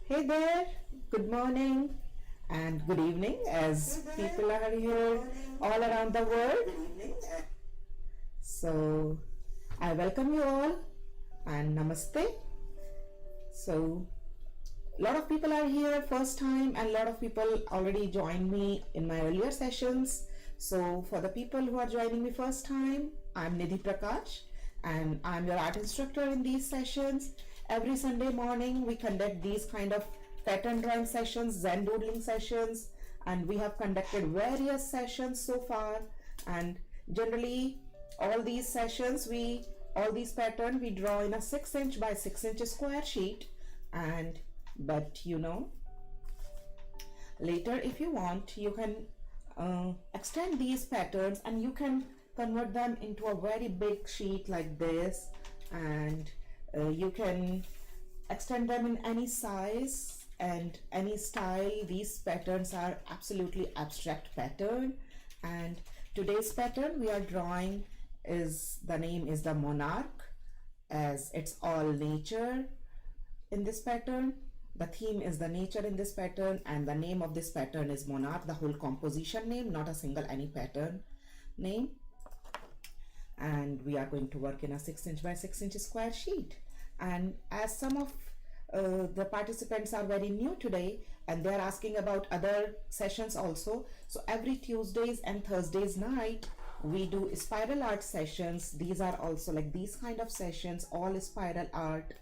Hey there, good morning and good evening as people are here all around the world. So, I welcome you all and namaste. So, a lot of people are here first time and a lot of people already joined me in my earlier sessions. So, for the people who are joining me first time, I'm Nidhi Prakash and I'm your art instructor in these sessions. Every Sunday morning, we conduct these kind of pattern drawing sessions, Zen doodling sessions, and we have conducted various sessions so far. And generally, all these sessions, all these pattern we draw in a 6-inch by 6-inch square sheet. And but later, if you want, you can extend these patterns and you can convert them into a very big sheet like this, and you can extend them in any size and any style. These patterns are absolutely abstract pattern, and today's pattern we are drawing is the name is the monarch, as it's all nature in this pattern. The theme is the nature in this pattern, and the name of this pattern is monarch, the whole composition name, not a single any pattern name. And we are going to work in a 6-inch by 6-inch square sheet. And as some of the participants are very new today and they're asking about other sessions also, so every Tuesdays and Thursdays night we do spiral art sessions. These are also like these kind of sessions, all spiral art,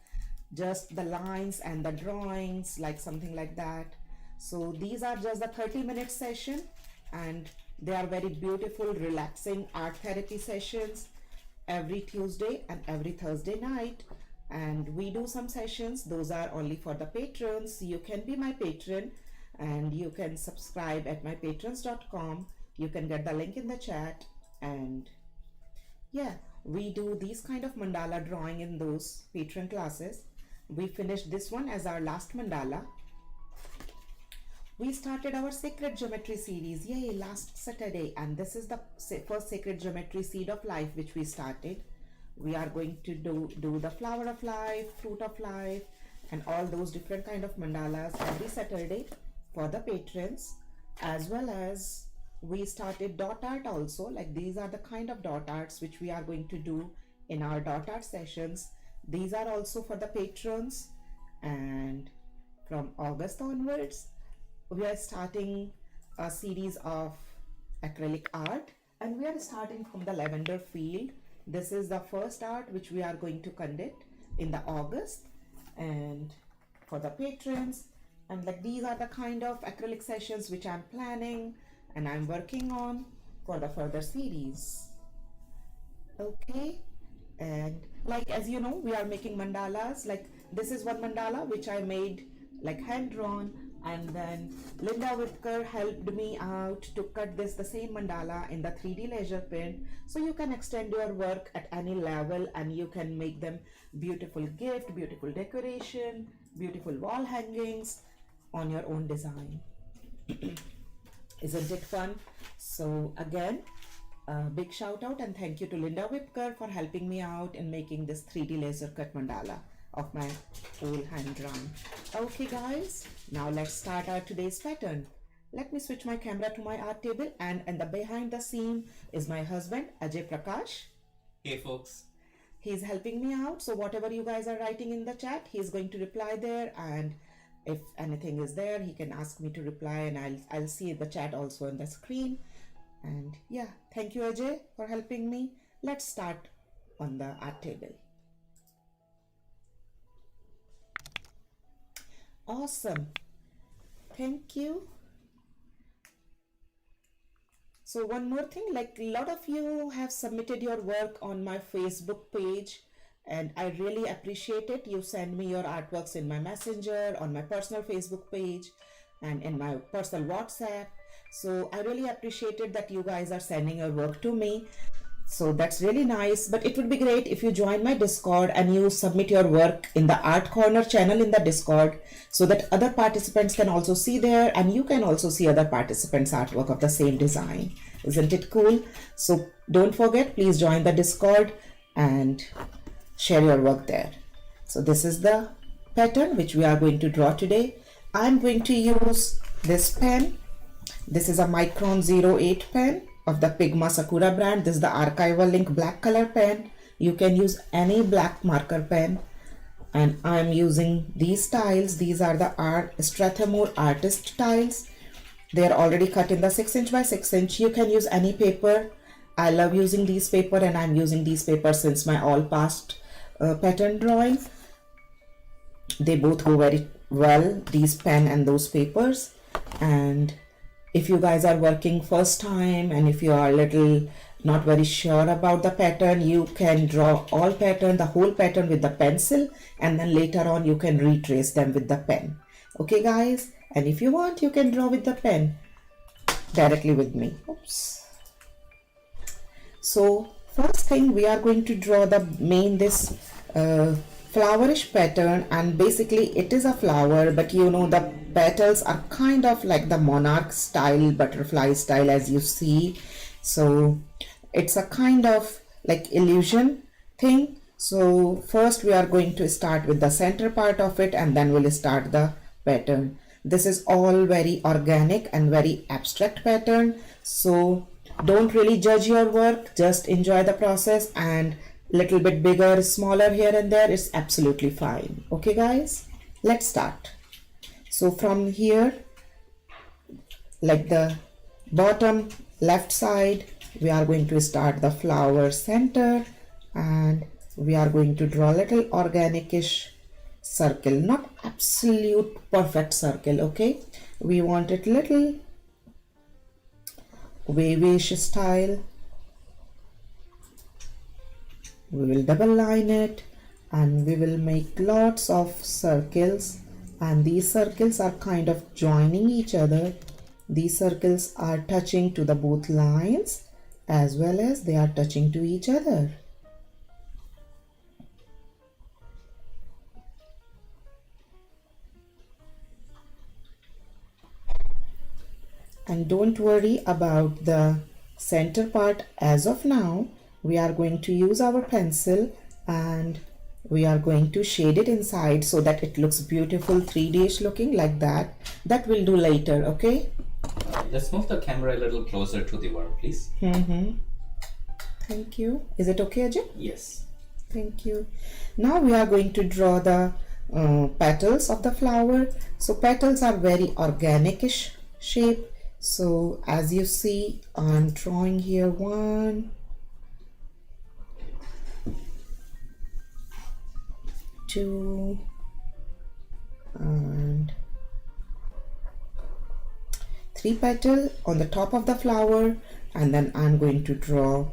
just the lines and the drawings, like something like that. So these are just the 30-minute session, and they are very beautiful, relaxing art therapy sessions every Tuesday and every Thursday night. And we do some sessions, those are only for the patrons. You can be my patron and you can subscribe at mypatrons.com. You can get the link in the chat. And yeah, we do these kind of mandala drawing in those patron classes. We finished this one as our last mandala. We started our sacred geometry series, yay, last Saturday, and this is the first sacred geometry seed of life which we started. We are going to do the flower of life, fruit of life, and all those different kind of mandalas every Saturday for the patrons. As well as we started dot art also, like these are the kind of dot arts which we are going to do in our dot art sessions. These are also for the patrons. And from August onwards, we are starting a series of acrylic art, and we are starting from the lavender field. This is the first art which we are going to conduct in the August and for the patrons. And like these are the kind of acrylic sessions which I'm planning and I'm working on for the further series. Okay, and like as you know, we are making mandalas. Like this is one mandala which I made like hand drawn, and then Linda Whitaker helped me out to cut this the same mandala in the 3D laser pen, so you can extend your work at any level and you can make them beautiful gift, beautiful decoration, beautiful wall hangings on your own design. Isn't it fun? So again, big shout out and thank you to Linda Whitaker for helping me out in making this 3D laser cut mandala of my whole hand drawn. Okay guys, now let's start our today's pattern. Let me switch my camera to my art table, and the behind the scene is my husband Ajay Prakash. Hey folks. He's helping me out, so whatever you guys are writing in the chat, he's going to reply there, and if anything is there he can ask me to reply, and I'll see the chat also on the screen. And yeah, thank you Ajay for helping me. Let's start on the art table. Awesome, thank you. So one more thing, like a lot of you have submitted your work on my Facebook page, and I really appreciate it. You send me your artworks in my messenger, on my personal Facebook page, and in my personal WhatsApp. So I really appreciated that you guys are sending your work to me. So that's really nice, but it would be great if you join my Discord and you submit your work in the Art Corner channel in the Discord, so that other participants can also see there, and you can also see other participants' artwork of the same design. Isn't it cool? So don't forget, please join the Discord and share your work there. So this is the pattern which we are going to draw today. I'm going to use this pen. This is a Micron 08 pen of the Pigma Sakura brand. This is the archival link black color pen. You can use any black marker pen. And I'm using these tiles. These are the Strathmore artist tiles. They are already cut in the 6" by 6". You can use any paper. I love using these paper, and I'm using these papers since my all past pattern drawings. They both go very well, these pen and those papers. And if you guys are working first time and if you are little not very sure about the pattern, you can draw all pattern, the whole pattern with the pencil, and then later on you can retrace them with the pen. Okay guys, and if you want, you can draw with the pen directly with me. Oops. So first thing, we are going to draw this flowerish pattern, and basically it is a flower, but you know the petals are kind of like the monarch style, butterfly style, as you see. So it's a kind of like illusion thing. So first we are going to start with the center part of it, and then we'll start the pattern. This is all very organic and very abstract pattern, so don't really judge your work, just enjoy the process, and little bit bigger, smaller here and there is absolutely fine. Okay guys, let's start. So from here, like the bottom left side, we are going to start the flower center, and we are going to draw a little organic-ish circle, not absolute perfect circle. Okay, we want it little wavy-ish style. We will double line it, and we will make lots of circles, and these circles are kind of joining each other. These circles are touching to the both lines as well as they are touching to each other. And don't worry about the center part as of now. We are going to use our pencil and we are going to shade it inside so that it looks beautiful, 3D-ish looking like that. That we'll do later, okay? Let's move the camera a little closer to the work, please. Thank you. Is it okay, Ajay? Yes. Thank you. Now we are going to draw the petals of the flower. So petals are very organic-ish shape. So as you see, I'm drawing here 1, 2, and 3 petals on the top of the flower, and then I'm going to draw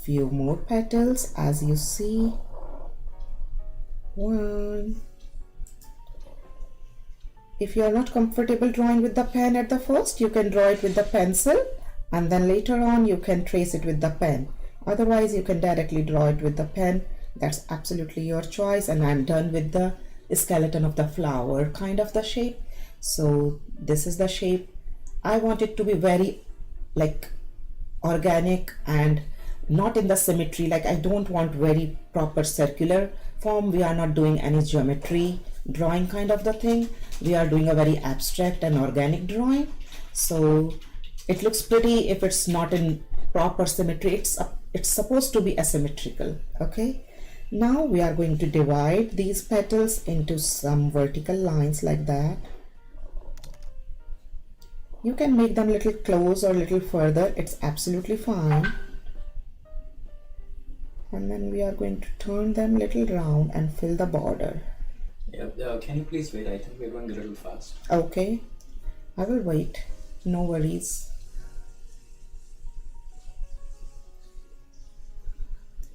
few more petals as you see. 1. If you are not comfortable drawing with the pen at the first, you can draw it with the pencil, and then later on you can trace it with the pen. Otherwise you can directly draw it with the pen. That's absolutely your choice. And I'm done with the skeleton of the flower, kind of the shape. So this is the shape. I want it to be very like organic and not in the symmetry. Like I don't want very proper circular form. We are not doing any geometry drawing kind of the thing. We are doing a very abstract and organic drawing. So it looks pretty if it's not in proper symmetry. It's supposed to be asymmetrical. Okay. Now we are going to divide these petals into some vertical lines like that. You can make them a little close or a little further. It's absolutely fine. And then we are going to turn them a little round and fill the border. Yeah, can you please wait? I think we're going a little fast. Okay, I will wait. No worries.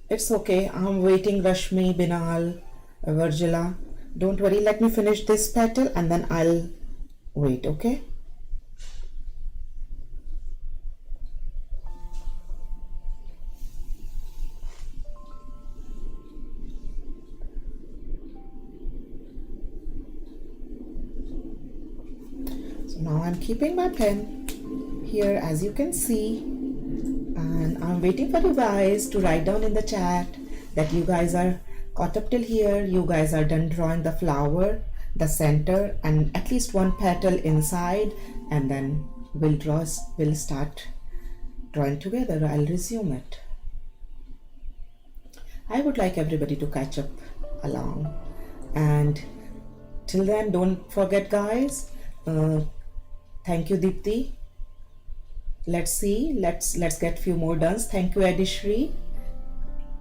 It's okay. I'm waiting, Rashmi, Binal, Virgila. Don't worry. Let me finish this petal and then I'll wait, okay? Now I'm keeping my pen here as you can see, and I'm waiting for you guys to write down in the chat that you guys are caught up till here. You guys are done drawing the flower the center and at least one petal inside, and then we'll start drawing together. I'll resume it. I would like everybody to catch up along, and till then, don't forget, guys. Thank you, Deepti. Let's see. Let's get few more done. Thank you, Adishri.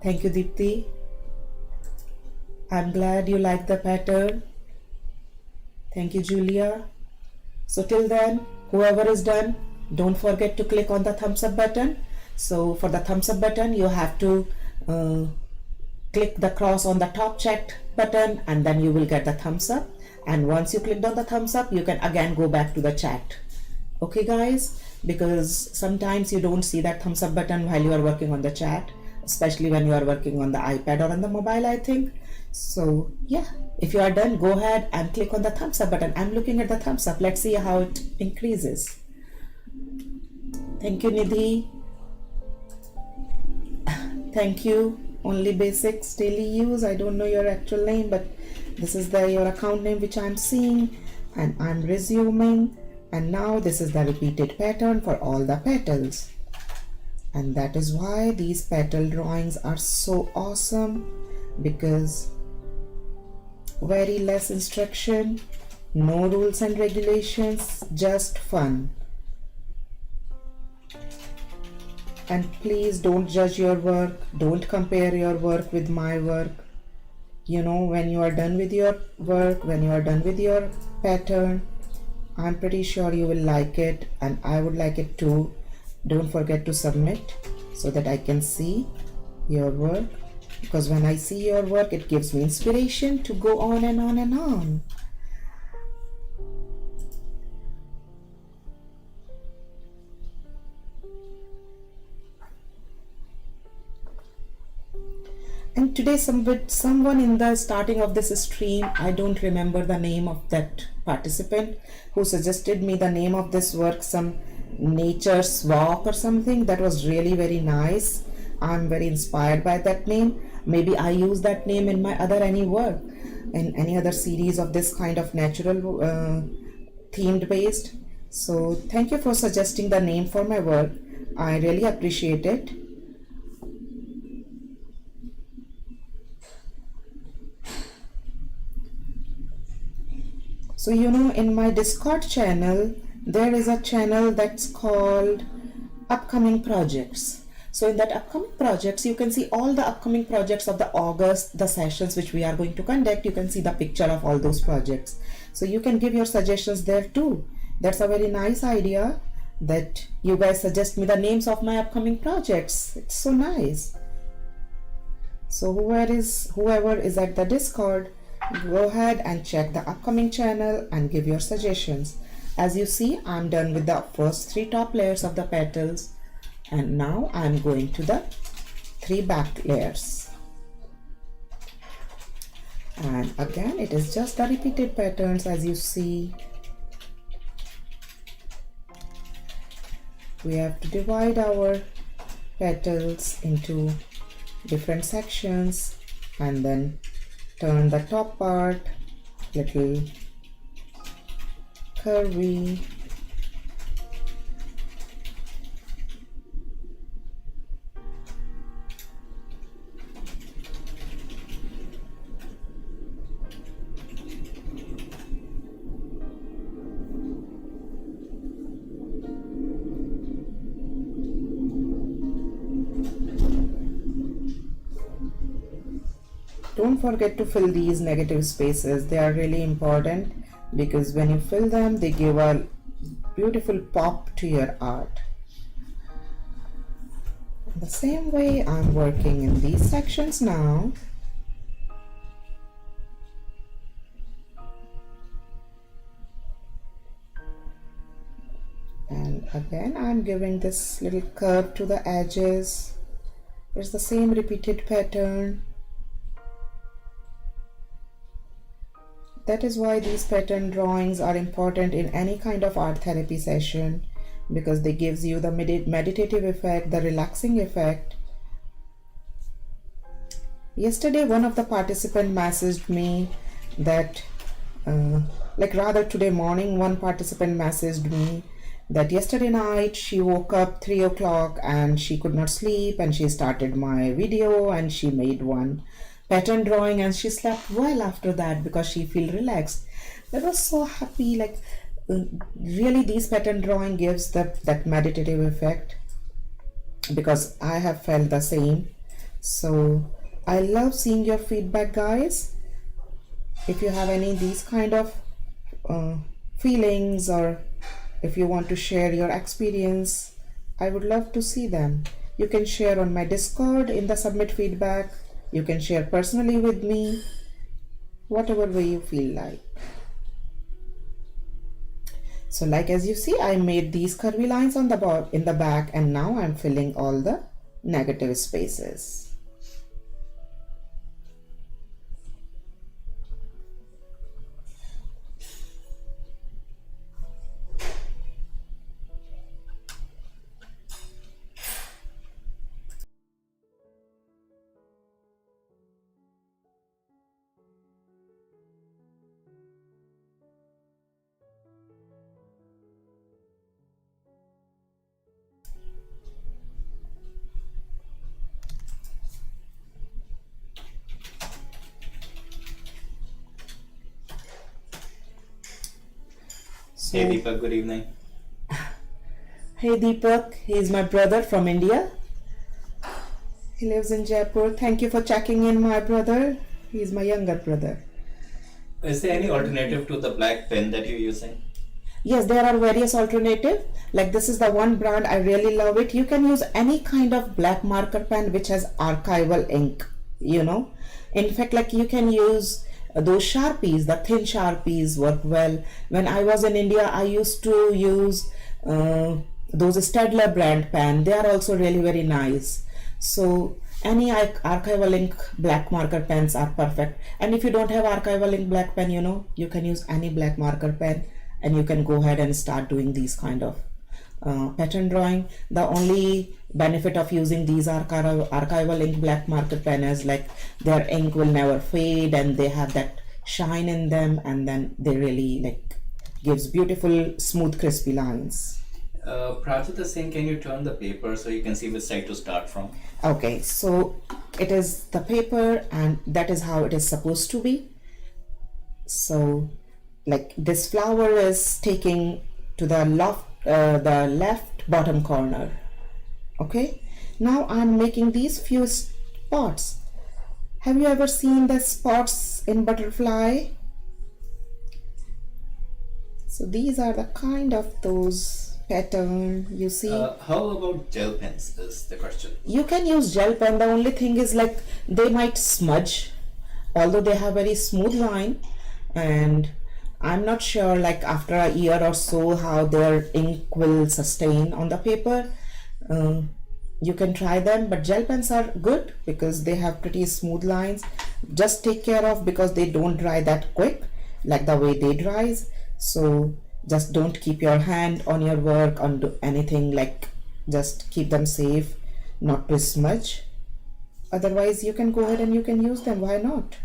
Thank you, Deepti. I'm glad you like the pattern. Thank you, Julia. So till then, whoever is done, don't forget to click on the thumbs up button. So for the thumbs up button, you have to click the cross on the top checked button, and then you will get the thumbs up. And once you clicked on the thumbs up, you can again go back to the chat. Okay, guys? Because sometimes you don't see that thumbs up button while you are working on the chat, especially when you are working on the iPad or on the mobile, I think. So yeah, if you are done, go ahead and click on the thumbs up button. I'm looking at the thumbs up. Let's see how it increases. Thank you, Nidhi. Thank you. Only Basics Daily Use. I don't know your actual name, but this is your account name which I'm seeing, and I'm resuming. And now this is the repeated pattern for all the petals, and that is why these petal drawings are so awesome, because very less instruction, no rules and regulations, just fun. And please don't judge your work, don't compare your work with my work. You know, when you are done with your work, when you are done with your pattern, I'm pretty sure you will like it, and I would like it too. Don't forget to submit so that I can see your work, because when I see your work, it gives me inspiration to go on and on and on. And today someone in the starting of this stream, I don't remember the name of that participant who suggested me the name of this work, some nature's walk or something. That was really very nice. I'm very inspired by that name. Maybe I use that name in my any work, in any other series of this kind of natural themed based. So thank you for suggesting the name for my work. I really appreciate it. So you know, in my Discord channel, there is a channel that's called Upcoming Projects. So in that upcoming projects, you can see all the upcoming projects of the August, the sessions which we are going to conduct. You can see the picture of all those projects. So you can give your suggestions there too. That's a very nice idea that you guys suggest me the names of my upcoming projects. It's so nice. So whoever is at the Discord, go ahead and check the upcoming channel and give your suggestions. As you see, I'm done with the first 3 top layers of the petals, and now I'm going to the 3 back layers. And again, it is just the repeated patterns. As you see, we have to divide our petals into different sections and then turn the top part little curvy. Don't forget to fill these negative spaces. They are really important, because when you fill them, they give a beautiful pop to your art. The same way, I'm working in these sections now. And again, I'm giving this little curve to the edges. It's the same repeated pattern. That is why these pattern drawings are important in any kind of art therapy session, because they gives you the meditative effect, the relaxing effect. Yesterday, one of the participants messaged me that like rather today morning, one participant messaged me that yesterday night she woke up 3 o'clock and she could not sleep, and she started my video and she made one pattern drawing and she slept well after that because she feel relaxed. That was so happy. Like uh, really these pattern drawing gives that meditative effect, because I have felt the same. So I love seeing your feedback, guys. If you have any these kind of uh, feelings, or if you want to share your experience, I would love to see them. You can share on my Discord in the submit feedback. You can share personally with me, whatever way you feel like. So like as you see, I made these curvy lines on the in the back, and now I'm filling all the negative spaces. So, Hey Deepak, good evening. hey Deepak, he is my brother from India. He lives in Jaipur. Thank you for checking in, my brother. He is my younger brother. Is there any alternative to the black pen that you're using? Yes, there are various alternative. Like this is the one brand, I really love it. You can use any kind of black marker pen which has archival ink, you know. In fact, like you can use those Sharpies, the thin Sharpies work well. When I was in India, I used to use those Stadler brand pen. They are also really very nice. So any archival ink black marker pens are perfect. And if you don't have archival ink black pen, you know, you can use any black marker pen, and you can go ahead and start doing these kind of pattern drawing. The only benefit of using these archival ink black marker pen is like their ink will never fade, and they have that shine in them, and then they really like gives beautiful smooth crispy lines. Pratita Singh, can you turn the paper so you can see which side to start from? Okay, so it is the paper, and that is how it is supposed to be. So like this flower is taking to the left bottom corner. Okay, now I'm making these few spots. Have you ever seen the spots in butterfly? So these are the kind of those pattern you see. How about gel pens is the question. You can use gel pen. The only thing is like they might smudge, although they have very smooth line, and I'm not sure like after a year or so how their ink will sustain on the paper. You can try them, but gel pens are good because they have pretty smooth lines. Just take care of, because they don't dry that quick like the way they dries. So just don't keep your hand on your work on do anything, like just keep them safe not to smudge. Otherwise you can go ahead and you can use them, why not?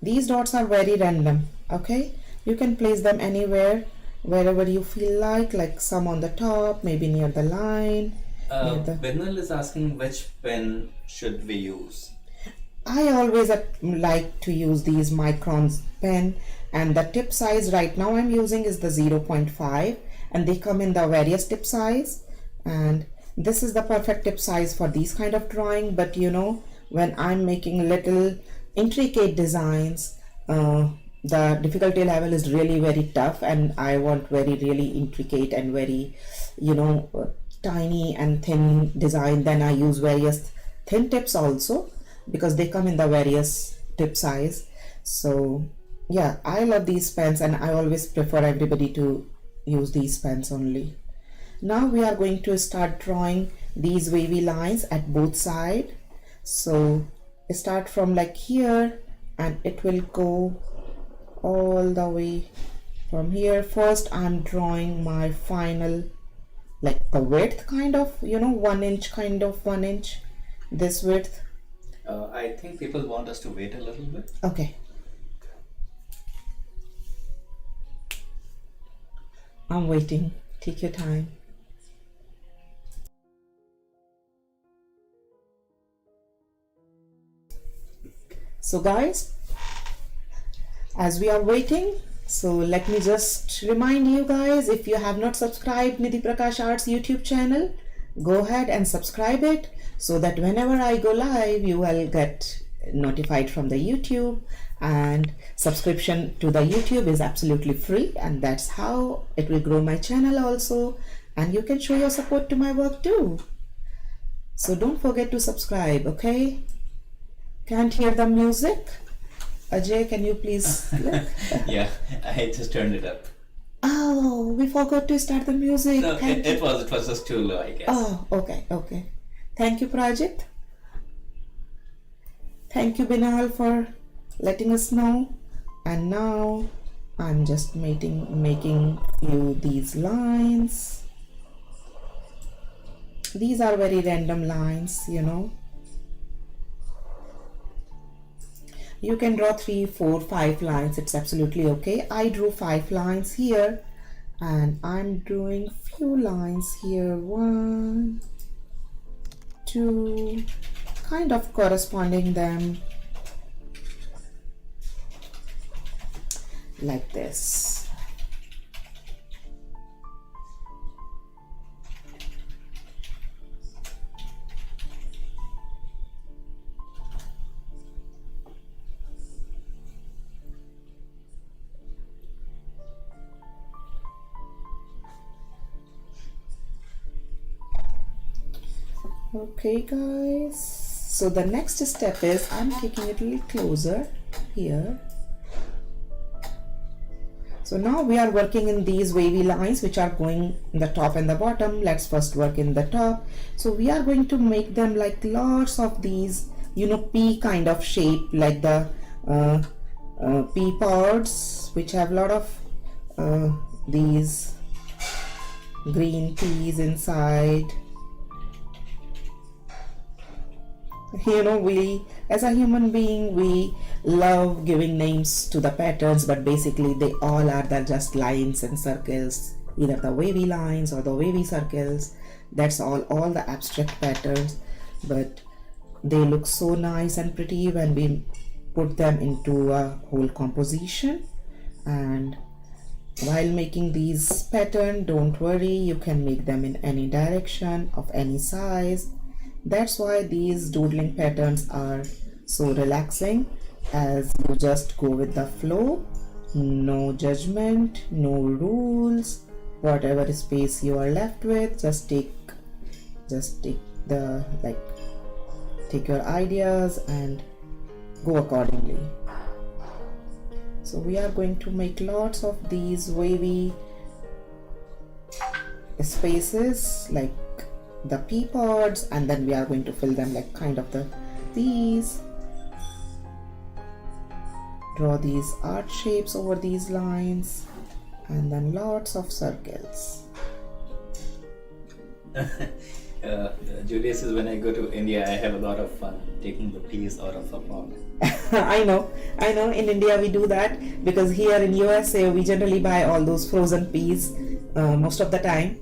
These dots are very random, okay? You can place them anywhere, wherever you feel like some on the top, maybe near the line. Binal is asking which pen should we use. I always like to use these microns pen, and the tip size right now I'm using is the 0.5, and they come in the various tip size, and this is the perfect tip size for these kind of drawing. But you know, when I'm making little intricate designs, the difficulty level is really very tough, and I want very really intricate and very, you know, tiny and thin design. Then I use various thin tips also, because they come in the various tip size. So yeah, I love these pens, and I always prefer everybody to use these pens only. Now we are going to start drawing these wavy lines at both sides. So start from like here, and it will go all the way from here. First I'm drawing my final, like the width kind of, you know, 1 inch, kind of 1 inch. this width? I think people want us to wait a little bit. Okay. I'm waiting. Take your time. So guys, as we are waiting, so let me just remind you guys, if you have not subscribed Nidhi Prakash Arts YouTube channel, go ahead and subscribe it so that whenever I go live, you will get notified from the YouTube. And subscription to the YouTube is absolutely free, and that's how it will grow my channel also, and you can show your support to my work too. So don't forget to subscribe, okay? Can't hear the music? Ajay, can you please look? Yeah, I just turned it up. Oh, we forgot to start the music. No, it was just too low, I guess. Oh, okay. Thank you, Project. Thank you, Binal, for letting us know. And now I'm just making you these lines. These are very random lines, you know. You can draw 3, 4, 5 lines. It's absolutely okay. I drew 5 lines here, and I'm drawing few lines here. 1, 2, kind of corresponding them like this. Okay guys, so the next step is I'm taking it a little closer here. So now we are working in these wavy lines which are going in the top and the bottom. Let's first work in the top. So we are going to make them like lots of these, you know, pea kind of shape, like the pea pods which have a lot of these green peas inside. You know, we as a human being, we love giving names to the patterns, but basically they all are just lines and circles, either the wavy lines or the wavy circles. That's all the abstract patterns, but they look so nice and pretty when we put them into a whole composition. And while making these pattern, don't worry, you can make them in any direction, of any size. That's why these doodling patterns are so relaxing, as you just go with the flow, no judgment, no rules. Whatever space you are left with, just take your ideas and go accordingly. So we are going to make lots of these wavy spaces like the pea pods, and then we are going to fill them like kind of the peas. Draw these art shapes over these lines, and then lots of circles. Julius is when I go to India, I have a lot of fun taking the peas out of a pot. I know. In India we do that because here in USA we generally buy all those frozen peas most of the time.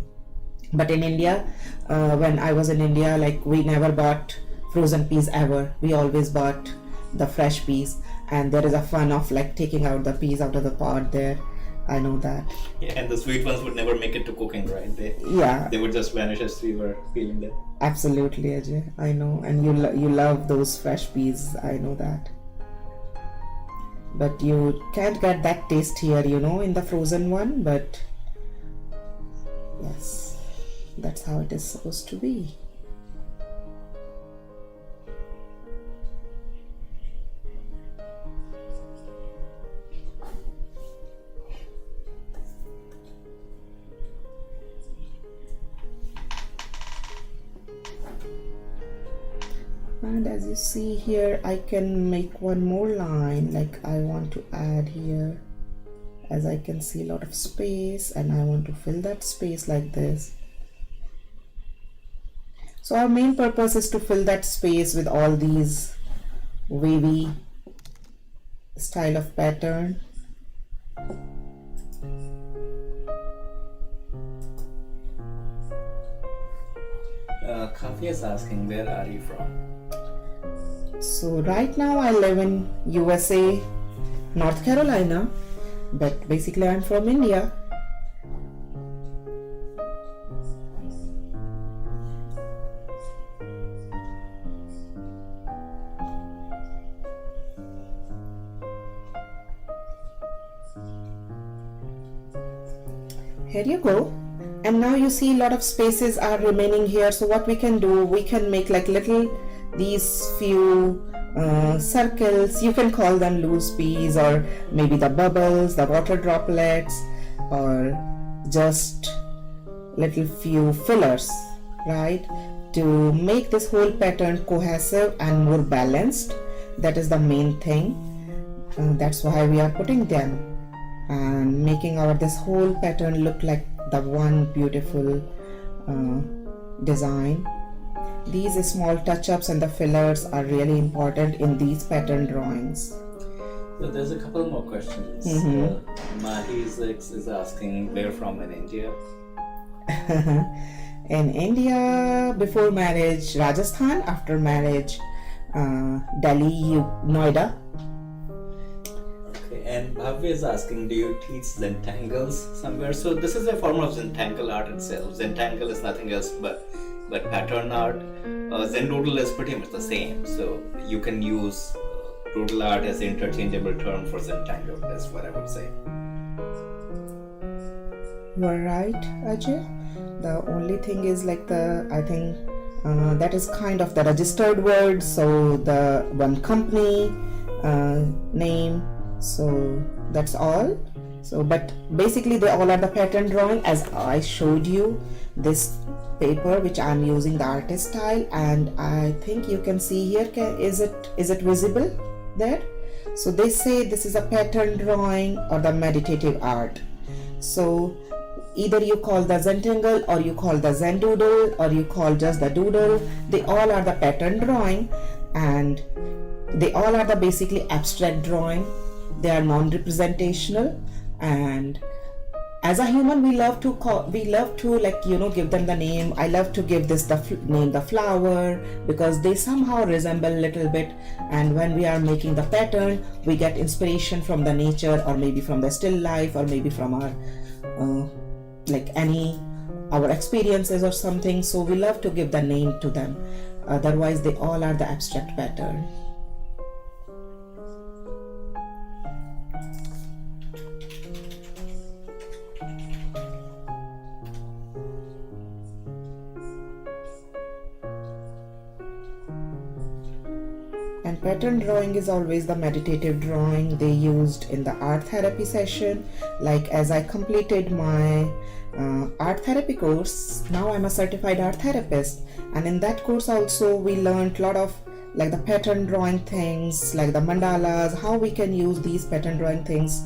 But in India, when I was in India, like we never bought frozen peas ever. We always bought the fresh peas, and there is a fun of like taking out the peas out of the pod there. I know that. Yeah, and the sweet ones would never make it to cooking, right? They would just vanish as we were peeling them. Absolutely, Ajay. I know, and you love those fresh peas. I know that. But you can't get that taste here, you know, in the frozen one. But yes. That's how it is supposed to be. And as you see here, I can make one more line, like I want to add here, as I can see a lot of space, and I want to fill that space like this. So our main purpose is to fill that space with all these wavy style of pattern. Kafi is asking, where are you from? So right now I live in USA, North Carolina, but basically I'm from India. Here you go. And now you see a lot of spaces are remaining here. So what we can do, we can make like little these few circles. You can call them loose peas, or maybe the bubbles, the water droplets, or just little few fillers, right? To make this whole pattern cohesive and more balanced. That is the main thing. That's why we are putting them and making our this whole pattern look like the one beautiful design. These small touch-ups and the fillers are really important in these pattern drawings. So there's a couple more questions. Mahi is asking, where from in India? In India, before marriage, Rajasthan. After marriage, Delhi, Noida. And Bhavya is asking, do you teach Zentangles somewhere? So this is a form of Zentangle art itself. Zentangle is nothing else but pattern art. Zen Doodle is pretty much the same. So you can use doodle art as an interchangeable term for Zentangle. That's what I would say. You are right, Ajay. The only thing is like I think that is kind of the registered word. So the one company name. So that's all. So but basically they all are the pattern drawing, as I showed you this paper which I'm using the artist style, and I think you can see here, is it visible there? So they say this is a pattern drawing or the meditative art. So either you call the Zentangle, or you call the Zen Doodle, or you call just the doodle, they all are the pattern drawing, and they all are the basically abstract drawing. They are non-representational, and as a human we love to give them the name. I love to give this name the flower, because they somehow resemble a little bit, and when we are making the pattern we get inspiration from the nature, or maybe from the still life, or maybe from our our experiences or something. So we love to give the name to them, otherwise they all are the abstract pattern. And pattern drawing is always the meditative drawing they used in the art therapy session. Like as I completed my art therapy course, now I'm a certified art therapist, and in that course also we learned a lot of like the pattern drawing things, like the mandalas, how we can use these pattern drawing things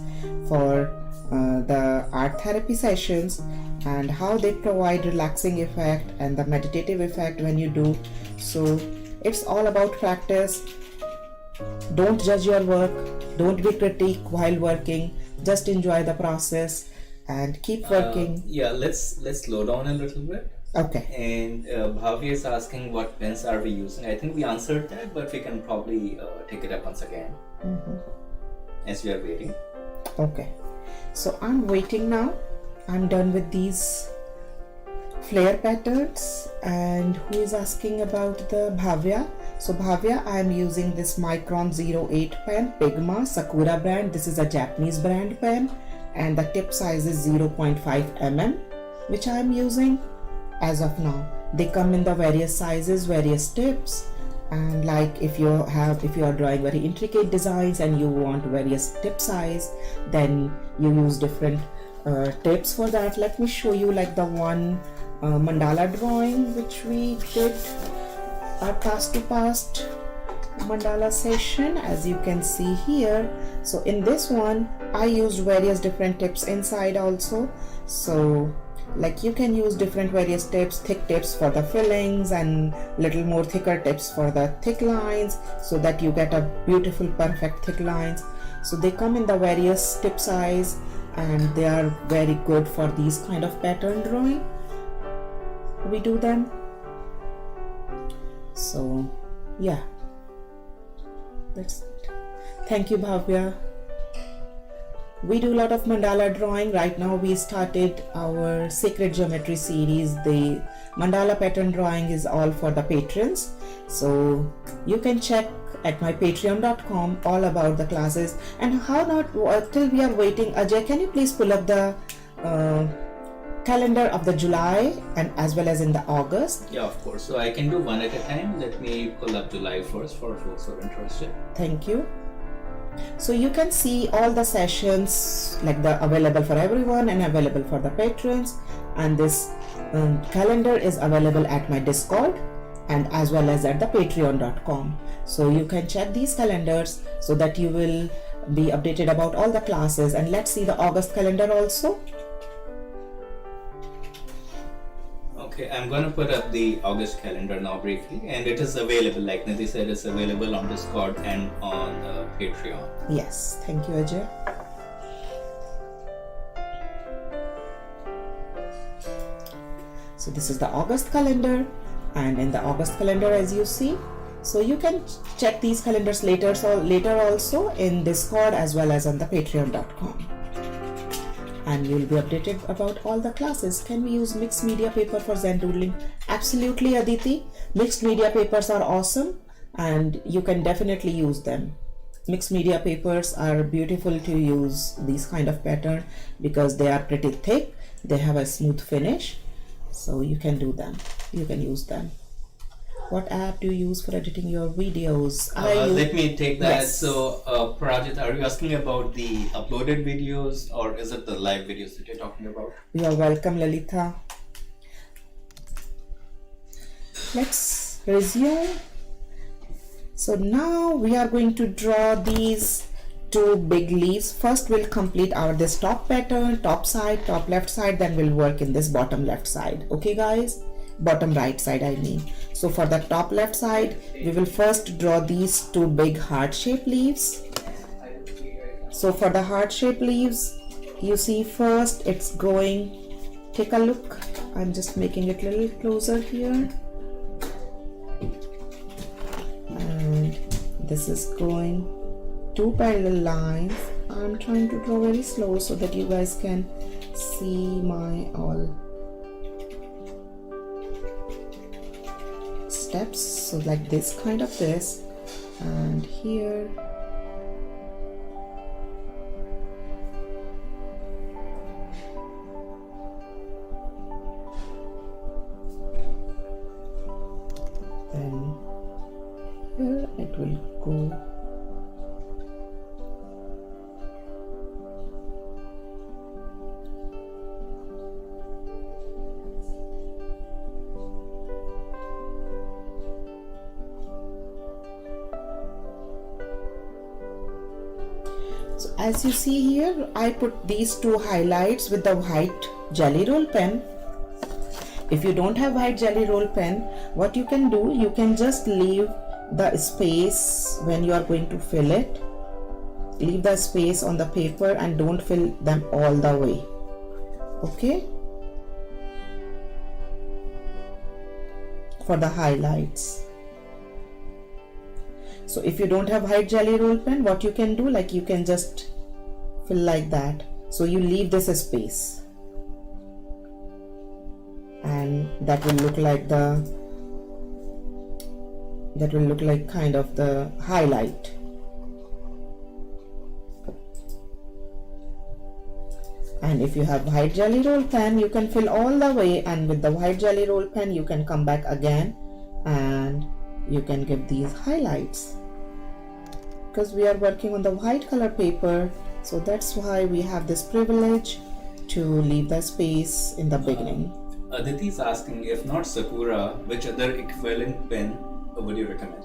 for the art therapy sessions, and how they provide relaxing effect and the meditative effect when you do. So it's all about practice. Don't judge your work, don't be critique while working, just enjoy the process and keep working. Let's slow down a little bit. Okay. And Bhavya is asking, what pens are we using? I think we answered that, but we can probably take it up once again as we are waiting. Okay, so I'm waiting now. I'm done with these flare patterns. And who is asking about the Bhavya? So Bhavya, I am using this Micron 08 pen, Pigma, Sakura brand. This is a Japanese brand pen, and the tip size is 0.5 mm, which I am using as of now. They come in the various sizes, various tips, and like if you are drawing very intricate designs and you want various tip size, then you use different tips for that. Let me show you like the one mandala drawing which we did our past mandala session, as you can see here. So in this one I used various different tips inside also. So Like you can use different various tips, thick tips for the fillings and little more thicker tips for the thick lines, so that you get a beautiful perfect thick lines. So they come in the various tip size and they are very good for these kind of pattern drawing. We do them. So yeah, that's it. Thank you, Bhavya. We do a lot of mandala drawing. Right now we started our sacred geometry series. The mandala pattern drawing is all for the patrons. So you can check at my patreon.com all about the classes. And how not, till we are waiting, Ajay, can you please pull up the calendar of the July and as well as in the August? Yeah, of course. So I can do one at a time. Let me pull up July first for folks who are interested. Thank you. So you can see all the sessions, like the available for everyone and available for the patrons. And this calendar is available at my Discord and as well as at the patreon.com. So you can check these calendars so that you will be updated about all the classes. And let's see the August calendar also. Okay, I'm going to put up the August calendar now briefly, and it is available, like Nidhi said, it's available on Discord and on Patreon. Yes, thank you, Ajay. So this is the August calendar, and in the August calendar, as you see, so you can check these calendars later also in Discord as well as on the patreon.com. And you'll be updated about all the classes. Can we use mixed media paper for Zen doodling? Absolutely, Aditi. Mixed media papers are awesome and you can definitely use them. Mixed media papers are beautiful to use these kind of pattern because they are pretty thick. They have a smooth finish. So you can do them. You can use them. What app do you use for editing your videos? Let me take that. Yes. So, Prajit, are you asking about the uploaded videos or is it the live videos that you're talking about? You are welcome, Lalita. Let's resume. So now we are going to draw these two big leaves. First we'll complete our this top pattern, top side, top left side, then we'll work in this bottom left side. Okay guys? Bottom right side I mean. So for the top left side, we will first draw these two big heart-shaped leaves. So for the heart-shaped leaves, you see first it's going, take a look, I'm just making it a little closer here. And this is going two parallel lines. I'm trying to draw very slow so that you guys can see my all steps. So like this, kind of this, and here then here it will go. So as you see here, I put these two highlights with the white jelly roll pen. If you don't have white jelly roll pen, what you can do, you can just leave the space when you are going to fill it. Leave the space on the paper and don't fill them all the way. Okay? For the highlights. So if you don't have white jelly roll pen, what you can do, like you can just fill like that. So you leave this space. And that will look like kind of the highlight. And if you have white jelly roll pen, you can fill all the way, and with the white jelly roll pen you can come back again and you can give these highlights. Because we are working on the white color paper, so that's why we have this privilege to leave the space in the beginning. Aditi is asking, if not Sakura, which other equivalent pen would you recommend?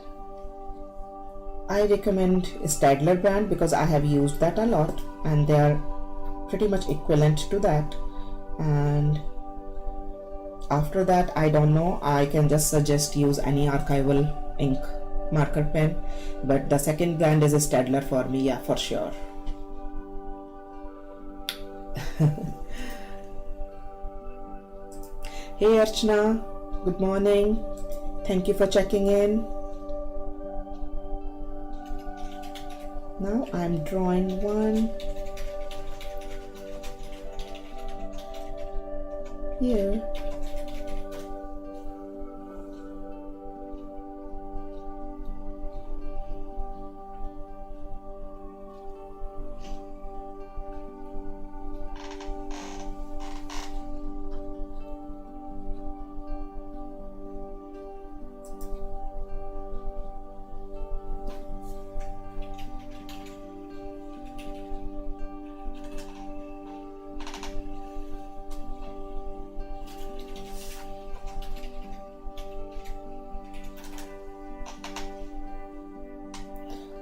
I recommend Stadler brand because I have used that a lot and they are pretty much equivalent to that. And after that I don't know. I can just suggest use any archival ink marker pen, but the second brand is a Stadler for me, yeah, for sure. Hey Archana, good morning. Thank you for checking in. Now I'm drawing one here.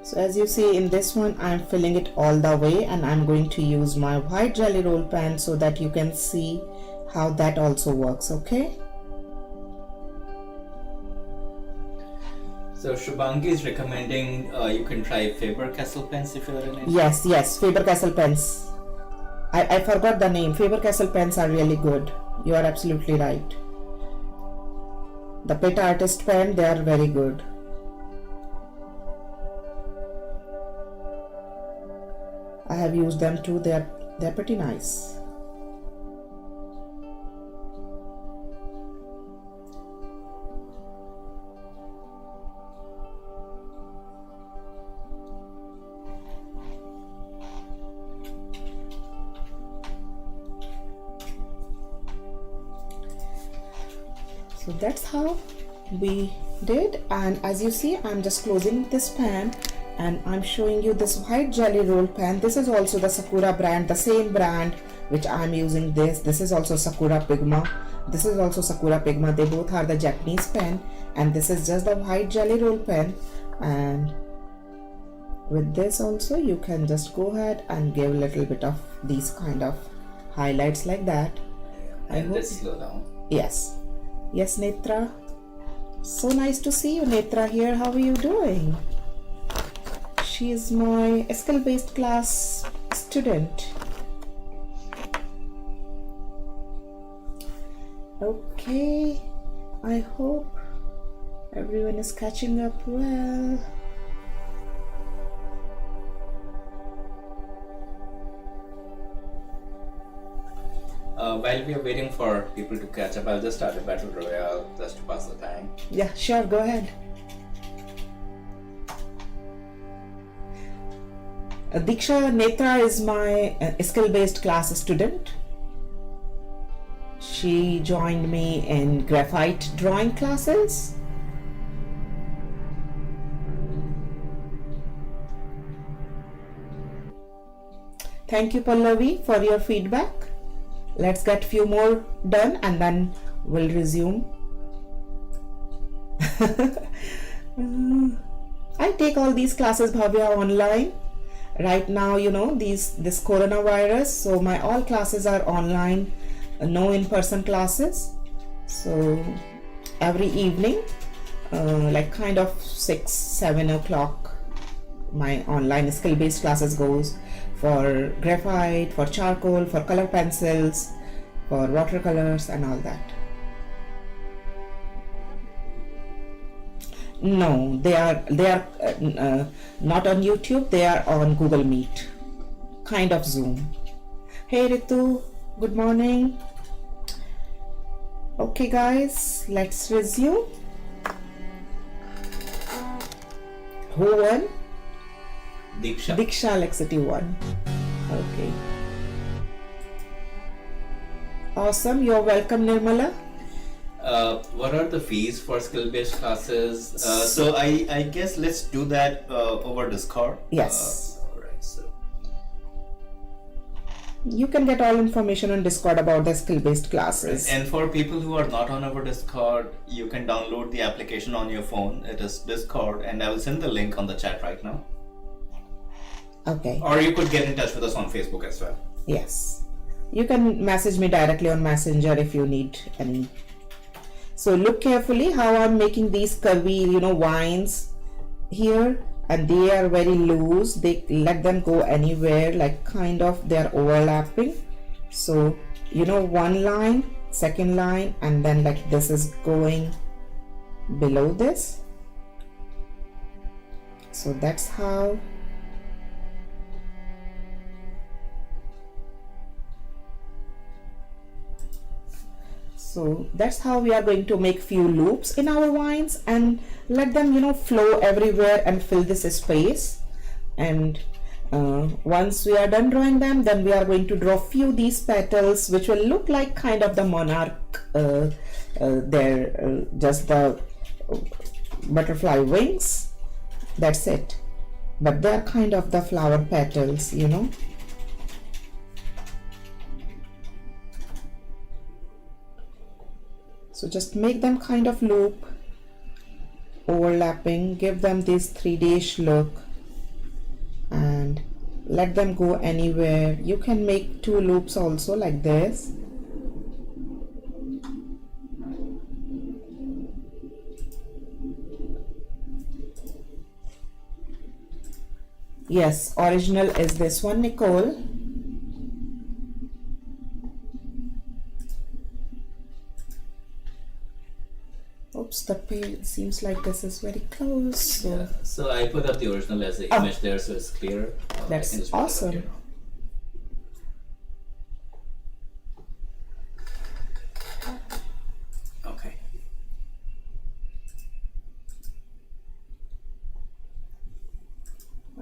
So as you see in this one, I'm filling it all the way, and I'm going to use my white jelly roll pen so that you can see how that also works, okay? So Shubhangi is recommending you can try Faber-Castell pens if you're in it. Yes, Faber-Castell pens. I forgot the name. Faber-Castell pens are really good. You are absolutely right. The Pet Artist pen, they are very good. I have used them too. They're pretty nice. So that's how we did, and as you see, I'm just closing this pen and I'm showing you this white jelly roll pen. This is also the Sakura brand, the same brand which I'm using. This is also Sakura Pigma. This is also Sakura Pigma. They both are the Japanese pen, and this is just the white jelly roll pen. And with this also you can just go ahead and give a little bit of these kind of highlights like that. I hope. Let's slow down. Yes, Netra. So nice to see you, Netra, here. How are you doing? She is my skill-based class student. Okay, I hope everyone is catching up well. While we are waiting for people to catch up, I'll just start a battle royale just to pass the time. Yeah, sure, go ahead. Diksha Netra is my skill-based class student. She joined me in graphite drawing classes. Thank you, Pallavi, for your feedback. Let's get few more done and then we'll resume. I take all these classes, Bhavya, online. Right now, you know, this coronavirus, so my all classes are online, no in-person classes. So every evening, like kind of 6-7 o'clock, my online skill-based classes goes for graphite, for charcoal, for color pencils, for watercolors and all that. No, they are not on YouTube. They are on Google Meet, kind of Zoom. Hey Ritu, good morning. Okay guys, let's resume. Who won? Diksha. Diksha Alexity won. Okay. Awesome. You're welcome, Nirmala. What are the fees for skill-based classes? So I guess let's do that over Discord. Yes. Alright, so You can get all information on Discord about the skill-based classes. and for people who are not on our Discord, you can download the application on your phone. It is Discord, and I will send the link on the chat right now. Okay. Or you could get in touch with us on Facebook as well. Yes. You can message me directly on Messenger if you need any So look carefully how I'm making these curvy, vines here, and they are very loose. They let them go anywhere, like kind of they're overlapping. So one line, second line, and then like this is going below this. So that's how. So that's how we are going to make few loops in our vines and let them flow everywhere and fill this space. And once we are done drawing them, then we are going to draw few these petals which will look like kind of the monarch. They're just the butterfly wings. That's it. But they're kind of the flower petals, So just make them kind of loop, overlapping, give them this 3D-ish look, and let them go anywhere. You can make 2 loops also like this. Yes, original is this one, Nicole. Oops, the page seems like this is very close. So, yeah. So I put up the original as the image there, so it's clear. That's awesome. Okay.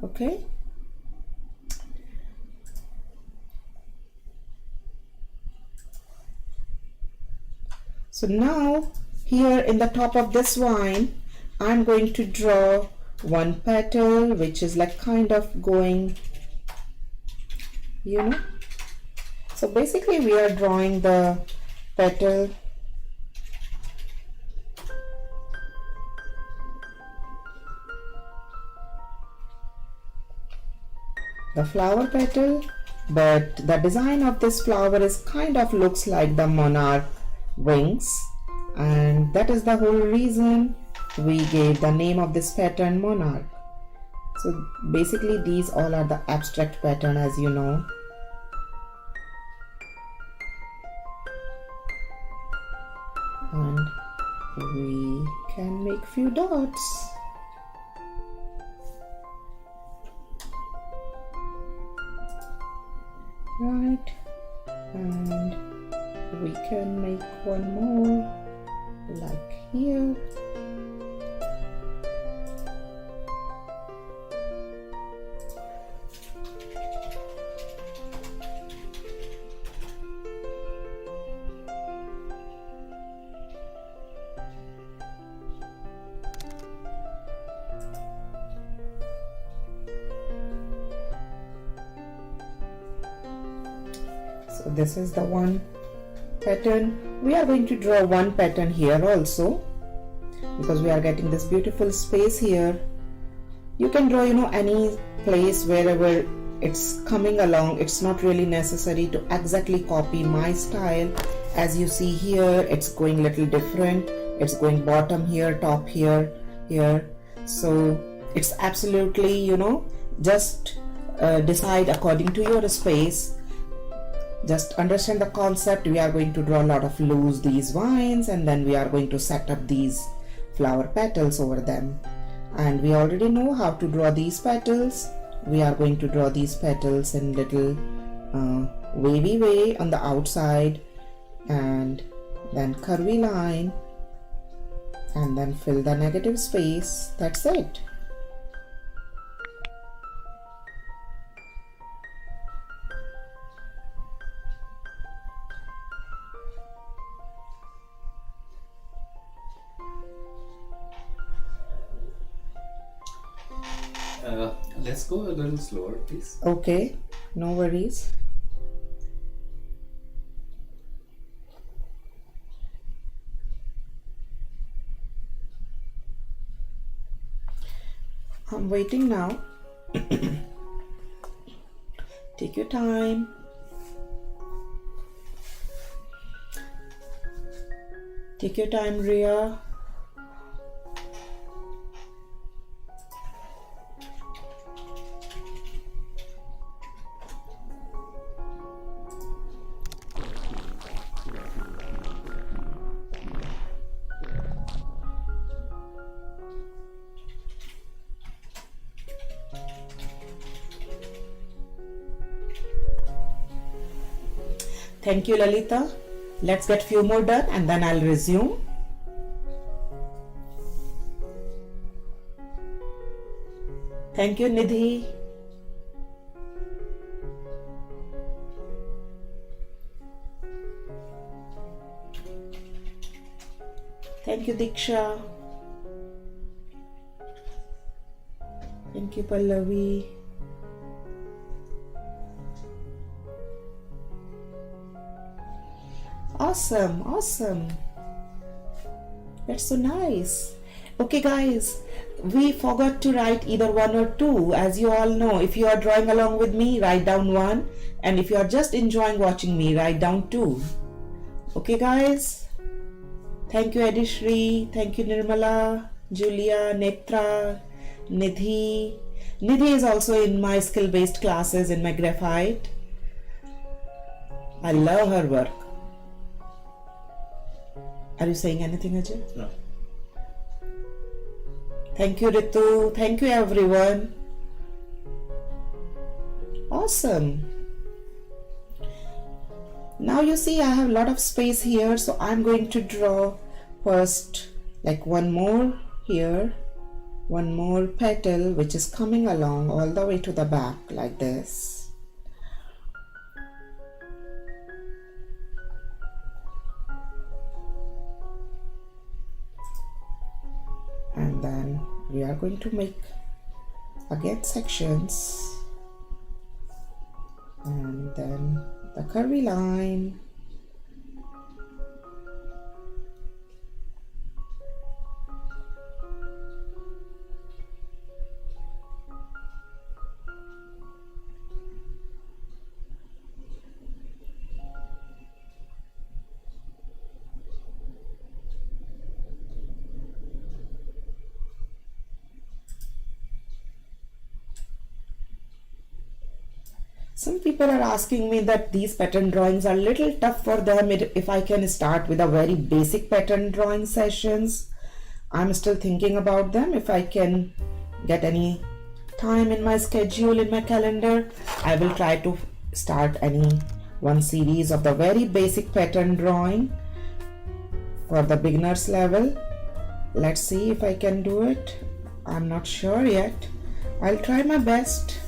Okay. So now here in the top of this vine, I'm going to draw one petal which is like kind of going, So basically we are drawing the petal flower petal, but the design of this flower is kind of looks like the monarch wings, and that is the whole reason we gave the name of this pattern monarch. So basically these all are the abstract pattern, as you know. And we can make few dots. Right, and we can make one more like here. So this is the one pattern. We are going to draw one pattern here also, because we are getting this beautiful space here. You can draw any place wherever it's coming along. It's not really necessary to exactly copy my style. As you see here, it's going little different. It's going bottom here, top here, here. So it's absolutely just decide according to your space. Just understand the concept. We are going to draw a lot of loose these vines, and then we are going to set up these flower petals over them. And we already know how to draw these petals. We are going to draw these petals in little wavy way on the outside, and then curvy line, and then fill the negative space. That's it. Let's go a little slower, please. Okay, no worries. I'm waiting now. Take your time. Take your time, Ria. Thank you, Lalita. Let's get few more done and then I'll resume. Thank you, Nidhi. Thank you, Diksha. Thank you, Pallavi. Awesome, awesome. That's so nice. Okay, guys, we forgot to write either 1 or 2. As you all know, if you are drawing along with me, write down 1. And if you are just enjoying watching me, write down 2. Okay, guys? Thank you, Adishri. Thank you, Nirmala, Julia, Netra, Nidhi. Nidhi is also in my skill-based classes in my graphite. I love her work. Are you saying anything, Ajay? No. Thank you, Ritu. Thank you, everyone. Awesome. Now you see I have a lot of space here, so I'm going to draw first like one more here, one more petal which is coming along all the way to the back like this. And then we are going to make again sections and then the curvy line. Some people are asking me that these pattern drawings are a little tough for them if I can start with a very basic pattern drawing sessions. I'm still thinking about them. If I can get any time in my schedule, in my calendar, I will try to start one series of the very basic pattern drawing for the beginners level. Let's see if I can do it. I'm not sure yet. I'll try my best.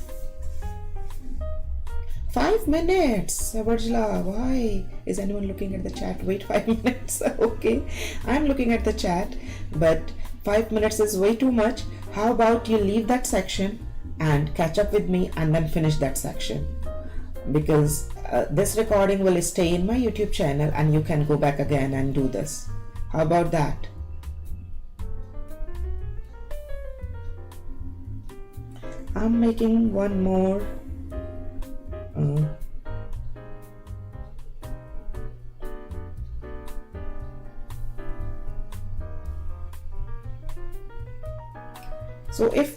5 minutes, Sabarjla, why? Is anyone looking at the chat? Wait 5 minutes, okay. I'm looking at the chat, but 5 minutes is way too much. How about you leave that section and catch up with me and then finish that section? Because this recording will stay in my YouTube channel and you can go back again and do this. How about that? I'm making one more. So if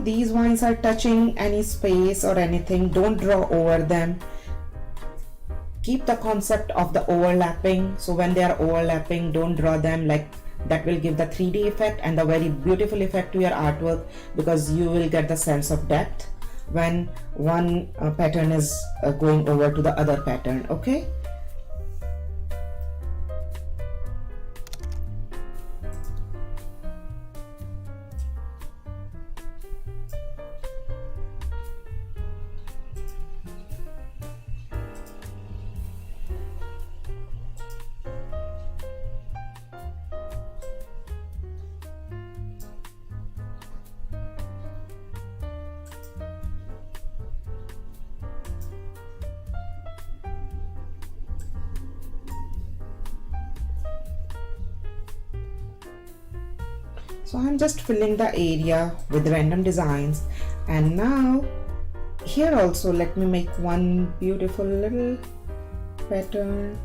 these ones are touching any space or anything, don't draw over them. Keep the concept of the overlapping. So when they are overlapping, don't draw them like that. Will give the 3D effect and the very beautiful effect to your artwork, because you will get the sense of depth when one pattern is going over to the other pattern. Okay. So I'm just filling the area with random designs, and now here also let me make one beautiful little pattern.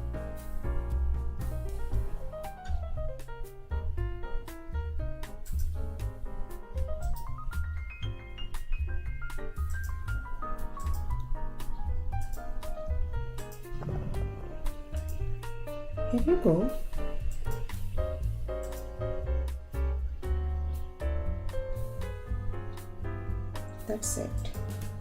Here you go. That's it.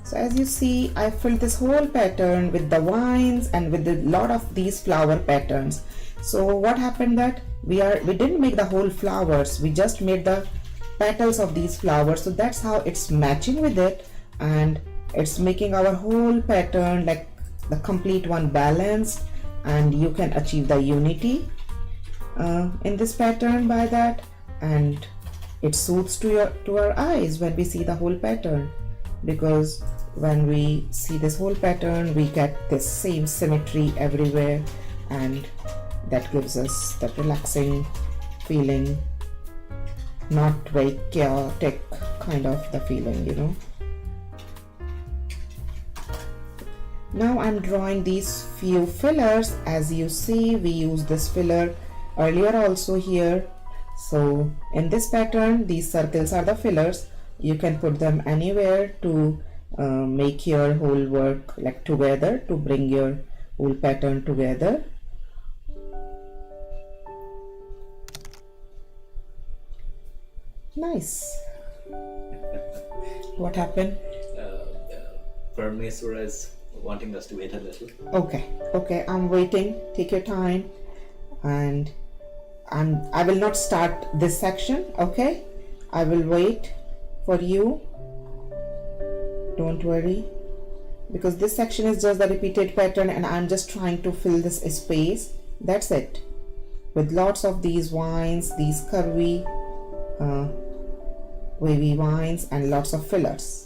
So as you see, I filled this whole pattern with the vines and with a lot of these flower patterns. So what happened that we didn't make the whole flowers, we just made the petals of these flowers. So that's how it's matching with it, and it's making our whole pattern like the complete one balanced, and you can achieve the unity in this pattern by that, and it suits to our eyes when we see the whole pattern, because when we see this whole pattern we get this same symmetry everywhere, and that gives us that relaxing feeling, not very chaotic kind of the feeling, you know. Now I'm drawing these few fillers. As you see, we used this filler earlier also here. So in this pattern, these circles are the fillers. You can put them anywhere to make your whole work like together, to bring your whole pattern together. Nice. What happened? Parmeswara is wanting us to wait a little. Okay, I'm waiting. Take your time, and I will not start this section. Okay, I will wait for you. Don't worry, because this section is just the repeated pattern and I'm just trying to fill this space. That's it, with lots of these vines, these curvy wavy vines, and lots of fillers.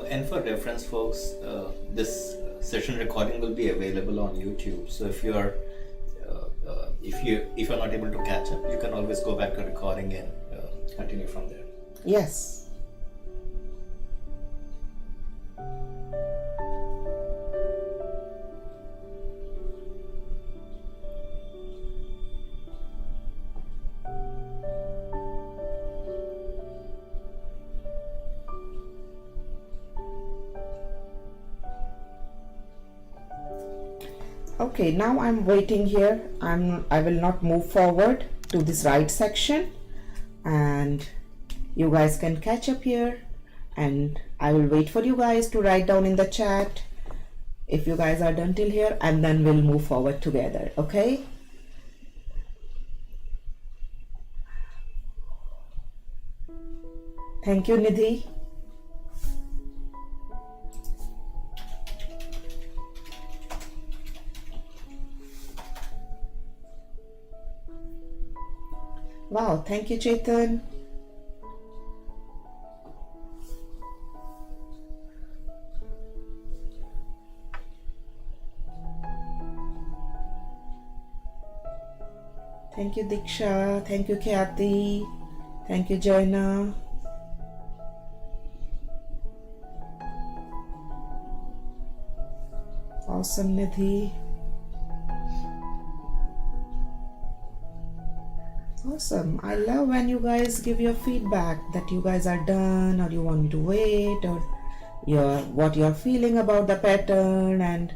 And for reference, folks, this session recording will be available on YouTube. So if you're not able to catch up, you can always go back to recording and continue from there. Yes. Okay, now I'm waiting here. I will not move forward to this right section, and you guys can catch up here, and I will wait for you guys to write down in the chat if you guys are done till here, and then we'll move forward together. Okay? Thank you, Nidhi. Wow, thank you, Chetan. Thank you, Diksha. Thank you, Khyati. Thank you, Jaina. Awesome, Nidhi. Awesome. I love when you guys give your feedback that you guys are done, or you want me to wait, or what you're feeling about the pattern and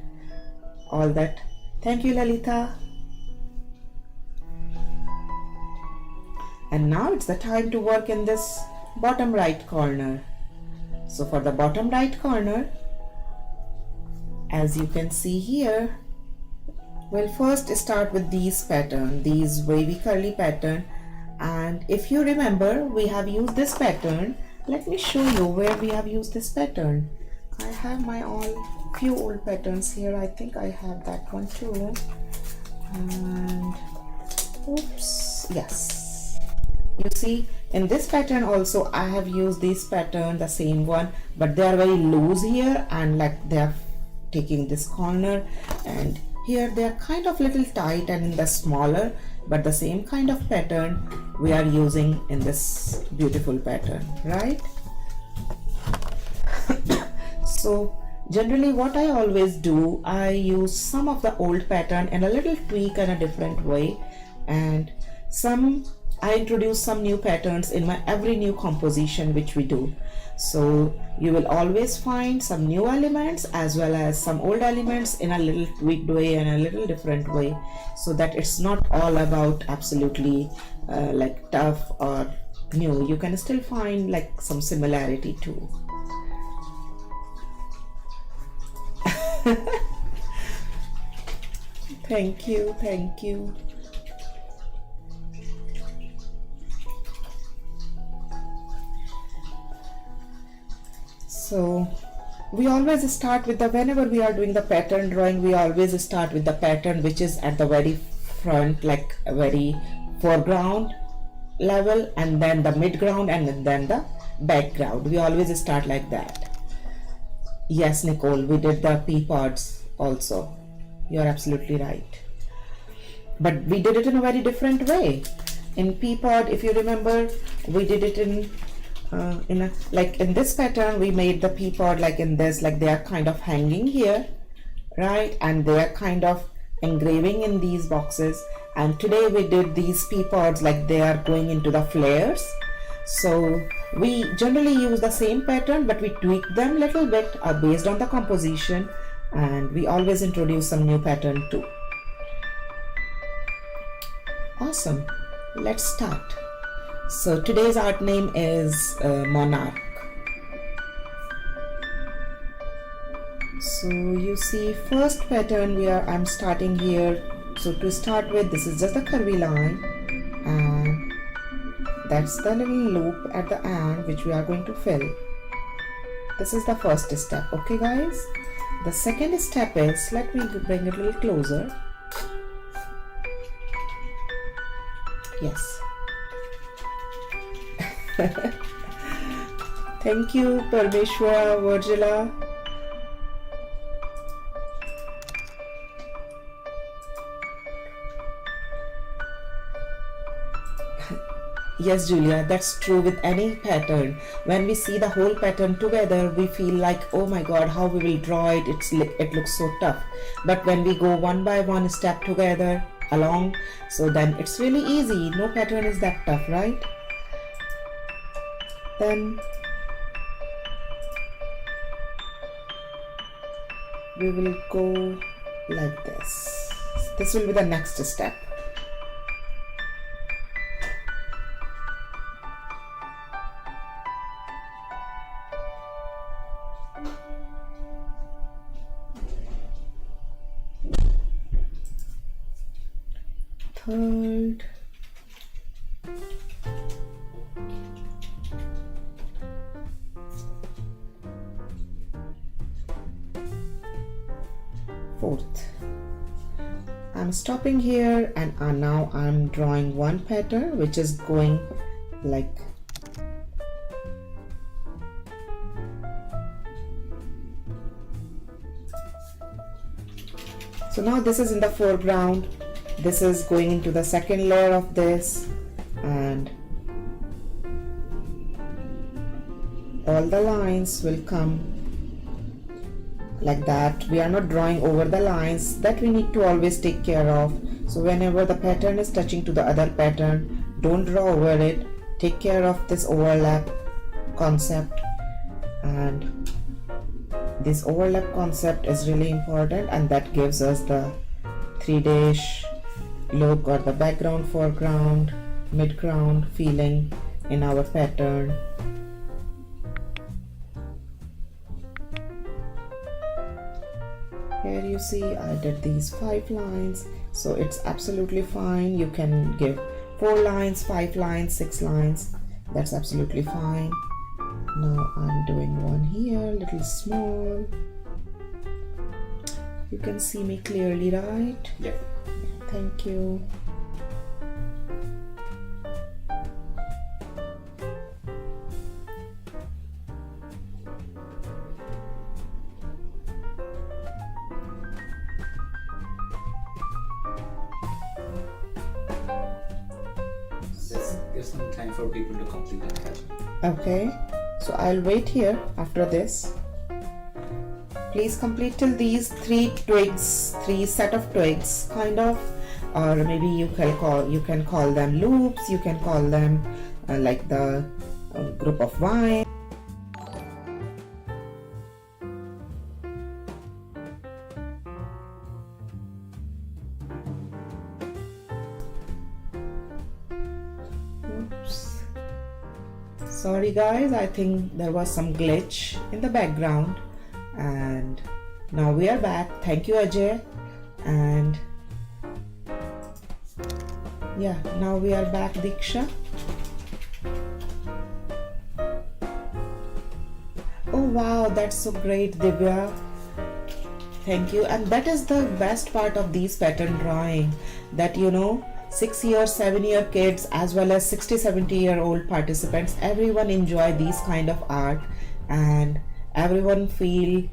all that. Thank you, Lalita. And now it's the time to work in this bottom right corner. So for the bottom right corner, as you can see here, we'll first start with these pattern, these wavy curly pattern. And if you remember, we have used this pattern. Let me show you where we have used this pattern. I have my few old patterns here. I think I have that one too. And oops, yes. You see, in this pattern also I have used this pattern, the same one, but they are very loose here, and like they are taking this corner, and here they are kind of little tight and in the smaller, but the same kind of pattern we are using in this beautiful pattern, right? So generally what I always do, I use some of the old pattern and a little tweak in a different way, and I introduce some new patterns in my every new composition which we do. So you will always find some new elements as well as some old elements in a little tweaked way and a little different way, so that it's not all about absolutely like tough or new. You can still find like some similarity too. Thank you, thank you. So we always start with whenever we are doing the pattern drawing, we always start with the pattern which is at the very front, like a very foreground level, and then the midground, and then the background. We always start like that. Yes, Nicole, we did the pea pods also. You're absolutely right. But we did it in a very different way. In pea pod, if you remember, we did it like in this pattern, we made the pea pod like in this, like they are kind of hanging here, right? And they are kind of engraving in these boxes. And today we did these pea pods like they are going into the flares. So we generally use the same pattern, but we tweak them a little bit based on the composition, and we always introduce some new pattern too. Awesome. Let's start. So today's art name is Monarch. So you see, first pattern I'm starting here. So to start with, this is just a curvy line, and that's the little loop at the end which we are going to fill. This is the first step, okay guys? The second step is, let me bring it a little closer. Yes. Thank you, Parmeshwara, Virgila. Yes, Julia, that's true with any pattern. When we see the whole pattern together, we feel like, oh my god, how we will draw it. It looks so tough. But when we go one by one step together along, so then it's really easy. No pattern is that tough, right? Then we will go like this. This will be the next step. Third, fourth. I'm stopping here, and now I'm drawing one pattern which is going like so. Now this is in the foreground. This is going into the second layer of this, and all the lines will come like that. We are not drawing over the lines, that we need to always take care of. So whenever the pattern is touching to the other pattern, don't draw over it. Take care of this overlap concept, and this overlap concept is really important, and that gives us the 3D look, or the background, foreground, midground feeling in our pattern. Here you see I did these 5 lines, so it's absolutely fine. You can give 4 lines, 5 lines, 6 lines. That's absolutely fine. Now I'm doing one here, little small. You can see me clearly, right? Yeah. Thank you. Give some time for people to complete and catch up. Okay, so I'll wait here after this. Please complete till these three set of twigs, kind of, or maybe you can call them loops. You can call them like the group of vines. Oops. Sorry guys, I think there was some glitch in the background, and now we are back. Thank you, Ajay. And yeah, now we are back, Diksha. Oh wow, that's so great, Divya. Thank you. And that is the best part of these pattern drawing, that 6-year, 7-year kids as well as 60-70-year-old participants, everyone enjoy these kind of art, and everyone feel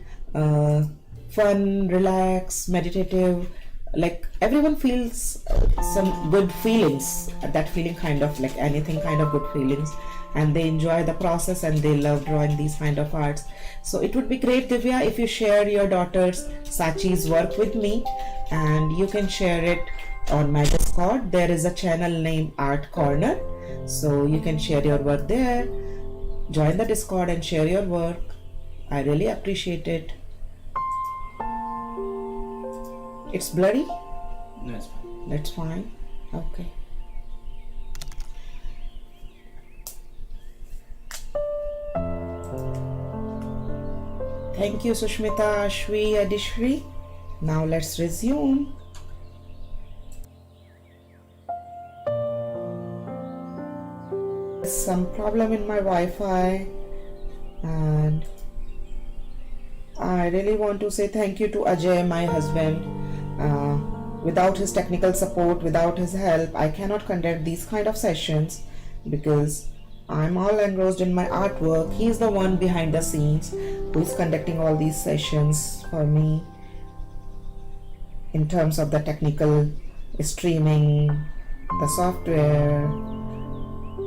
fun, relaxed, meditative, like everyone feels some good feelings, that feeling kind of like anything kind of good feelings, and they enjoy the process and they love drawing these kind of arts. So it would be great, Divya, if you share your daughter's Sachi's work with me, and you can share it on my Discord. There is a channel named Art Corner, so you can share your work there. Join the Discord and share your work. I really appreciate it. It's blurry? No, it's fine. That's fine. Okay. Thank you, Sushmita, Ashwi, Adishri. Now let's resume. There's some problem in my Wi-Fi, and I really want to say thank you to Ajay, my husband. Without his technical support, without his help, I cannot conduct these kind of sessions, because I'm all engrossed in my artwork. He's the one behind the scenes who is conducting all these sessions for me in terms of the technical streaming, the software,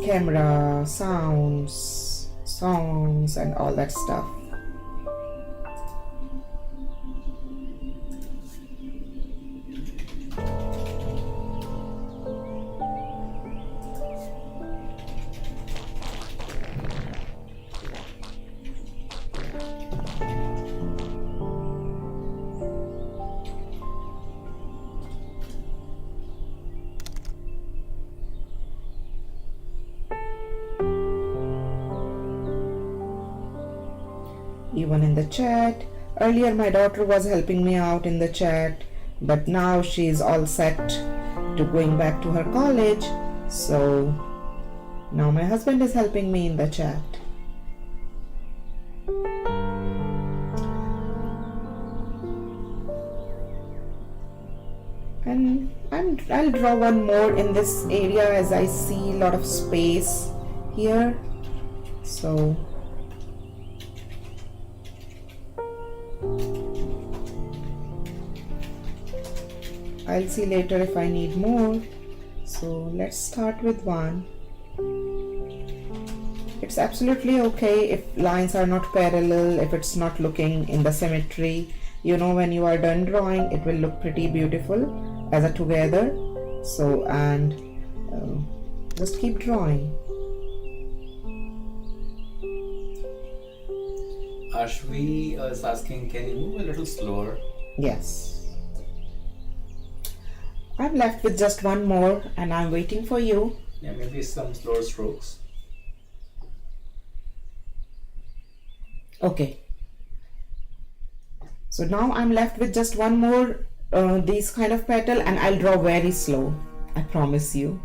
camera, sounds, songs, and all that stuff. Even in the chat. Earlier my daughter was helping me out in the chat, but now she's all set to going back to her college. So now my husband is helping me in the chat. And I'll draw one more in this area, as I see a lot of space here. So I'll see later if I need more. So let's start with one. It's absolutely okay if lines are not parallel, if it's not looking in the symmetry. When you are done drawing, it will look pretty beautiful as a together. So, and just keep drawing. Ashvi is asking, can you move a little slower? Yes. I'm left with just one more, and I'm waiting for you. Yeah, maybe some slower strokes. Okay. So now I'm left with just one more these kind of petal, and I'll draw very slow. I promise you.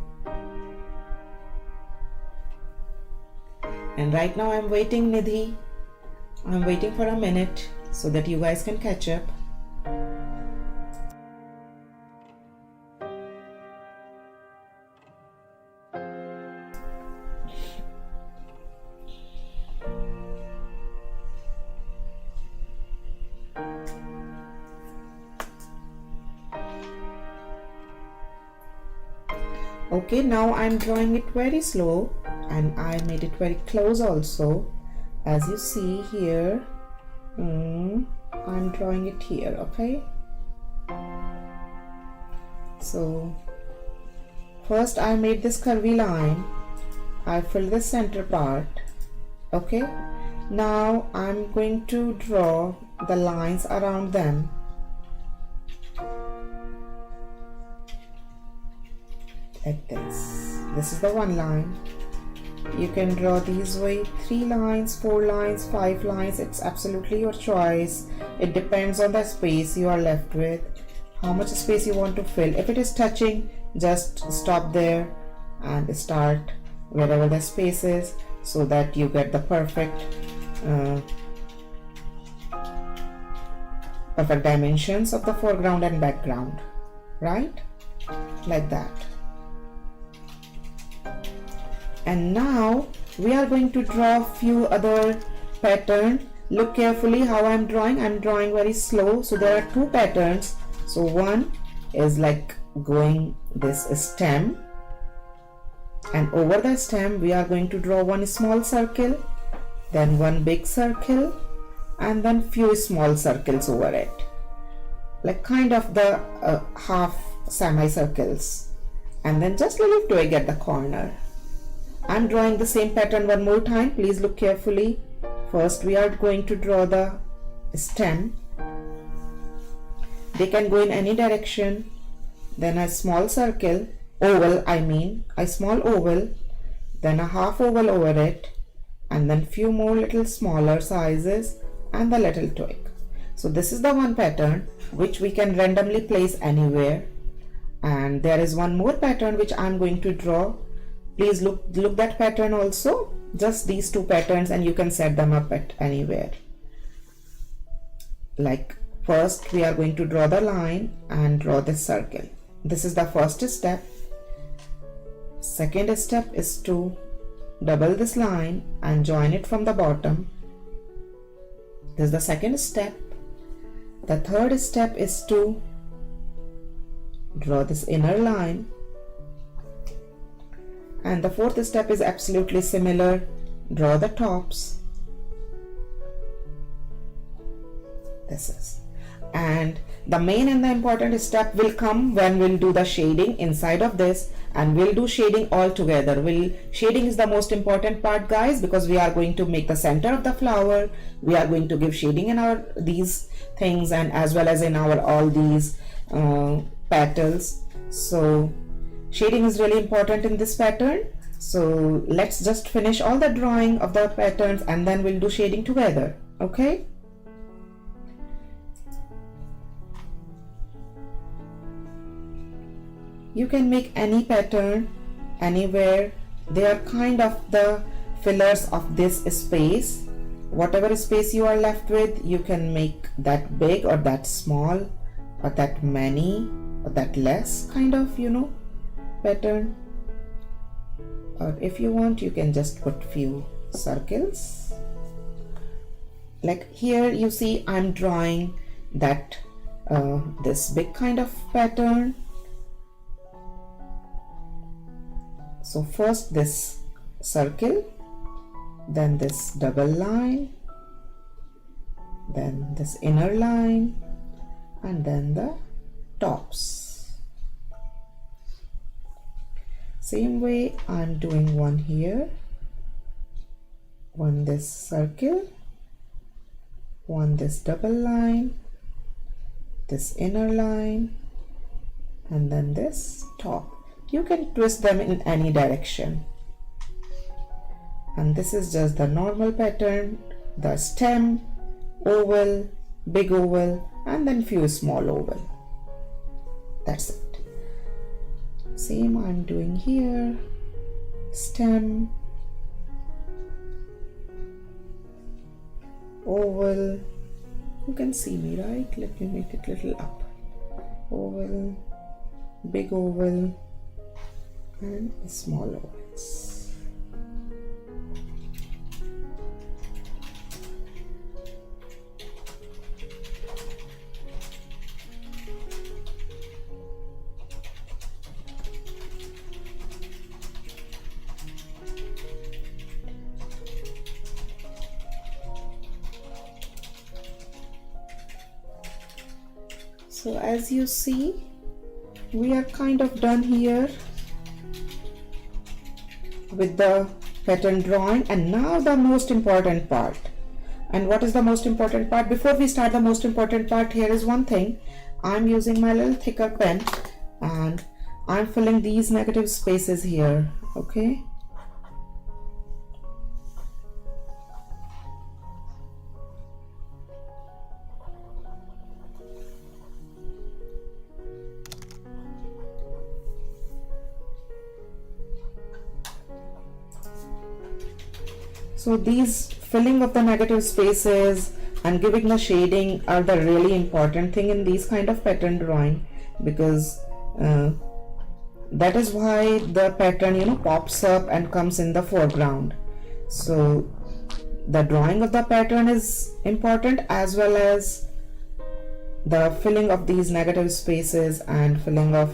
And right now I'm waiting, Nidhi. I'm waiting for a minute so that you guys can catch up. Okay, now I'm drawing it very slow, and I made it very close also, as you see here. I'm drawing it here. Okay, so first I made this curvy line, I filled the center part. Okay, now I'm going to draw the lines around them. Like this. This is the one line. You can draw these way, 3 lines, 4 lines, 5 lines. It's absolutely your choice. It depends on the space you are left with, how much space you want to fill. If it is touching, just stop there and start wherever the space is, so that you get the perfect dimensions of the foreground and background, right? Like that. And now we are going to draw a few other patterns. Look carefully how I'm drawing. I'm drawing very slow. So there are 2 patterns. So one is like going this stem, and over the stem we are going to draw one small circle, then one big circle, and then few small circles over it, like kind of the half semicircles, and then just a little twig at the corner. I'm drawing the same pattern one more time. Please look carefully. First we are going to draw the stem. They can go in any direction. Then a small circle, oval a small oval, then a half oval over it, and then few more little smaller sizes and the little twig. So this is the one pattern which we can randomly place anywhere. And there is one more pattern which I'm going to draw. Please look that pattern also, just these 2 patterns, and you can set them up at anywhere. Like first we are going to draw the line and draw this circle. This is the first step. Second step is to double this line and join it from the bottom. This is the second step. The third step is to draw this inner line. And the fourth step is absolutely similar. Draw the tops. This is. And the main and the important step will come when we'll do the shading inside of this, and we'll do shading all together. Shading is the most important part, guys, because we are going to make the center of the flower. We are going to give shading in our these things, and as well as in our all these petals. So shading is really important in this pattern. So let's just finish all the drawing of the patterns and then we'll do shading together. Okay? You can make any pattern anywhere. They are kind of the fillers of this space. Whatever space you are left with, you can make that big or that small or that many or that less kind of, pattern. Or if you want, you can just put few circles. Like here you see I'm drawing that this big kind of pattern. So first this circle, then this double line, then this inner line, and then the tops. Same way I'm doing one here, one this circle, one this double line, this inner line, and then this top. You can twist them in any direction. And this is just the normal pattern, the stem, oval, big oval, and then few small oval. That's it. Same I'm doing here, stem, oval. You can see me, right? Let me make it little up. Oval, big oval, and small ovals. So as you see, we are kind of done here with the pattern drawing, and now the most important part. And what is the most important part? Before we start the most important part, here is one thing. I'm using my little thicker pen and I'm filling these negative spaces here, okay? So these filling of the negative spaces and giving the shading are the really important thing in these kind of pattern drawing, because that is why the pattern pops up and comes in the foreground. So the drawing of the pattern is important, as well as the filling of these negative spaces and filling of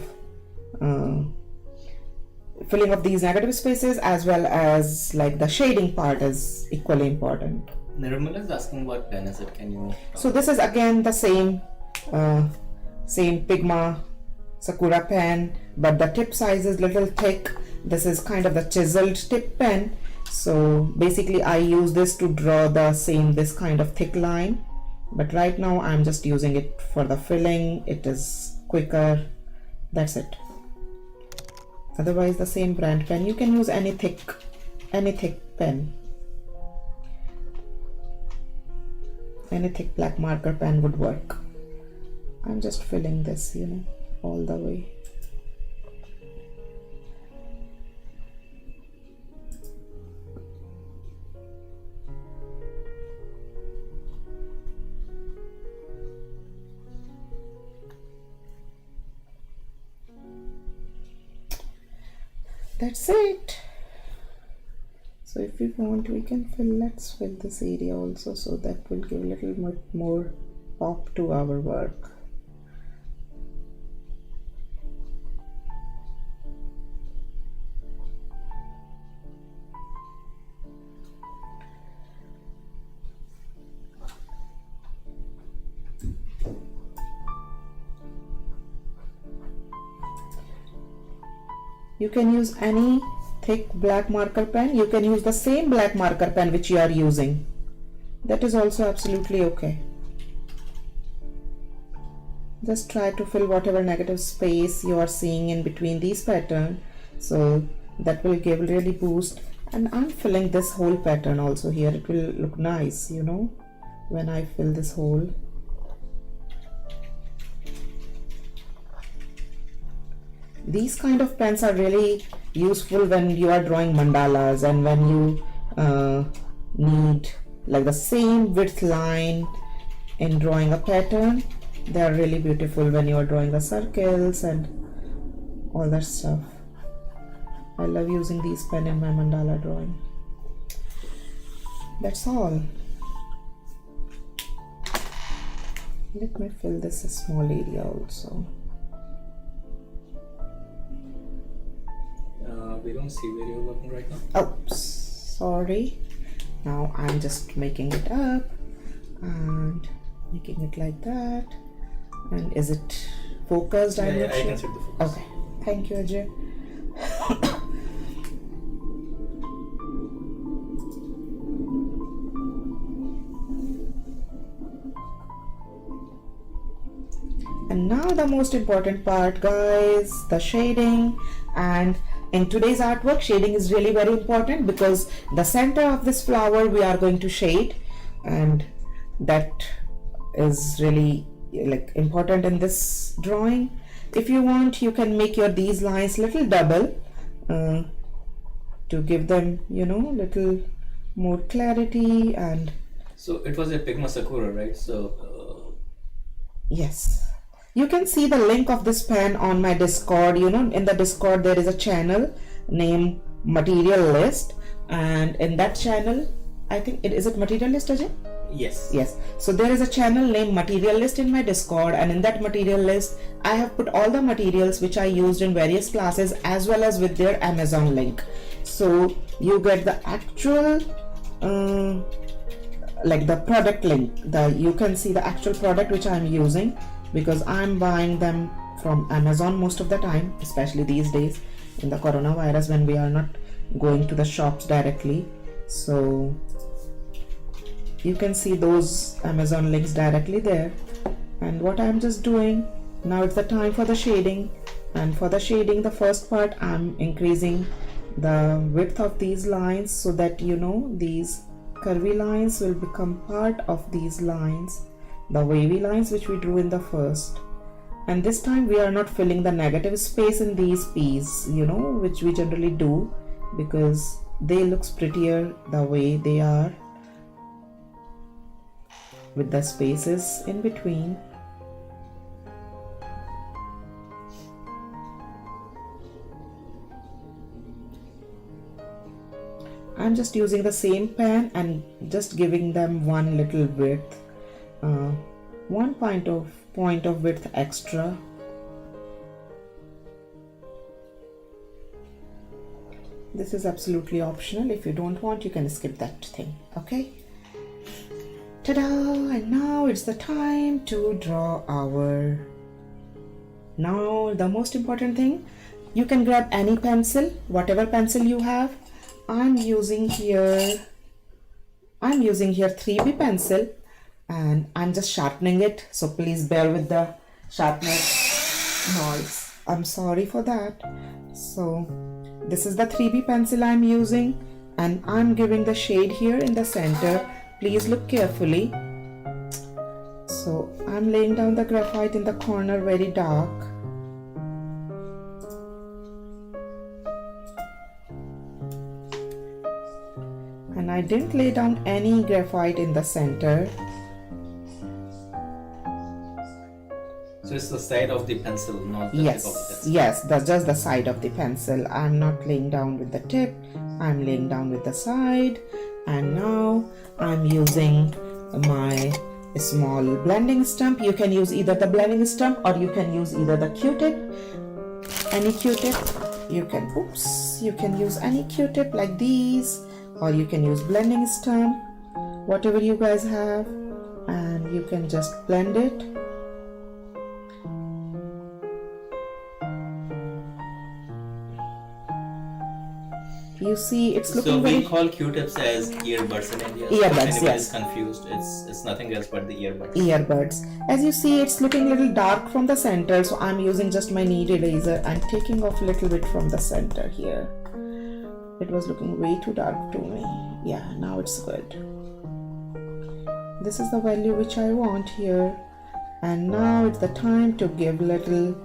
these negative spaces, as well as like the shading part is equally important. Nirmal is asking what pen is it? Can you? So this is again the same Pigma Sakura pen, but the tip size is little thick. This is kind of the chiseled tip pen. So basically I use this to draw this kind of thick line, but right now I'm just using it for the filling. It is quicker. That's it. Otherwise the same brand pen. You can use any thick pen. Any thick black marker pen would work. I'm just filling this, all the way. That's it. So if we want, we can let's fill this area also, so that will give a little bit more pop to our work. You can use any thick black marker pen. You can use the same black marker pen which you are using. That is also absolutely okay. Just try to fill whatever negative space you are seeing in between these patterns, so that will give really boost. And I'm filling this whole pattern also here. It will look nice, when I fill this hole. These kind of pens are really useful when you are drawing mandalas, and when you need like the same width line in drawing a pattern. They are really beautiful when you are drawing the circles and all that stuff. I love using these pen in my mandala drawing. That's all. Let me fill this small area also. We don't see where you're working right now. Oh, sorry. Now I'm just making it up and making it like that. And is it focused? Yeah, I can see the focus. Okay, thank you, Ajay. And now the most important part, guys, the shading. And in today's artwork, shading is really very important, because the center of this flower we are going to shade, and that is really important in this drawing. If you want, you can make these lines little double to give them little more clarity. And so it was a Pigma Sakura, right? So yes, you can see the link of this pen on my Discord. In the Discord there is a channel named Material List, and in that channel, I think is it Material List, Ajay? Yes. So there is a channel named Material List in my Discord, and in that material list I have put all the materials which I used in various classes, as well as with their Amazon link. So you get the actual the product link. You can see the actual product which I am using, because I'm buying them from Amazon most of the time, especially these days in the coronavirus when we are not going to the shops directly. So you can see those Amazon links directly there. And what I'm just doing now, it's the time for the shading. And for the shading, the first part, I'm increasing the width of these lines so that these curvy lines will become part of these lines, the wavy lines which we drew in the first. And this time we are not filling the negative space in these P's, which we generally do, because they looks prettier the way they are with the spaces in between. I'm just using the same pen and just giving them one little width, 1 point of width extra. This is absolutely optional. If you don't want, you can skip that thing. Okay. Ta-da! And now it's the time to draw our. Now the most important thing, you can grab any pencil, whatever pencil you have. I'm using here 3B pencil, and I'm just sharpening it, so please bear with the sharpness noise. I'm sorry for that. So this is the 3B pencil I'm using, and I'm giving the shade here in the center. Please look carefully. So I'm laying down the graphite in the corner very dark. And I didn't lay down any graphite in the center. So it's the side of the pencil, not the tip of the pencil. Yes, that's just the side of the pencil. I'm not laying down with the tip, I'm laying down with the side. And now I'm using my small blending stump. You can use either the blending stump or you can use either the Q-tip, any Q-tip. You can use any Q-tip like these, or you can use blending stump, whatever you guys have, and you can just blend it. You see, it's looking So we very... call Q-tips as earbuds in India. Earbuds, if anybody yes. is confused, it's nothing else but the earbuds. Earbuds. As you see, it's looking a little dark from the center, so I'm using just my knead eraser and taking off a little bit from the center here. It was looking way too dark to me. Yeah, now it's good. This is the value which I want here. And now it's the time to give little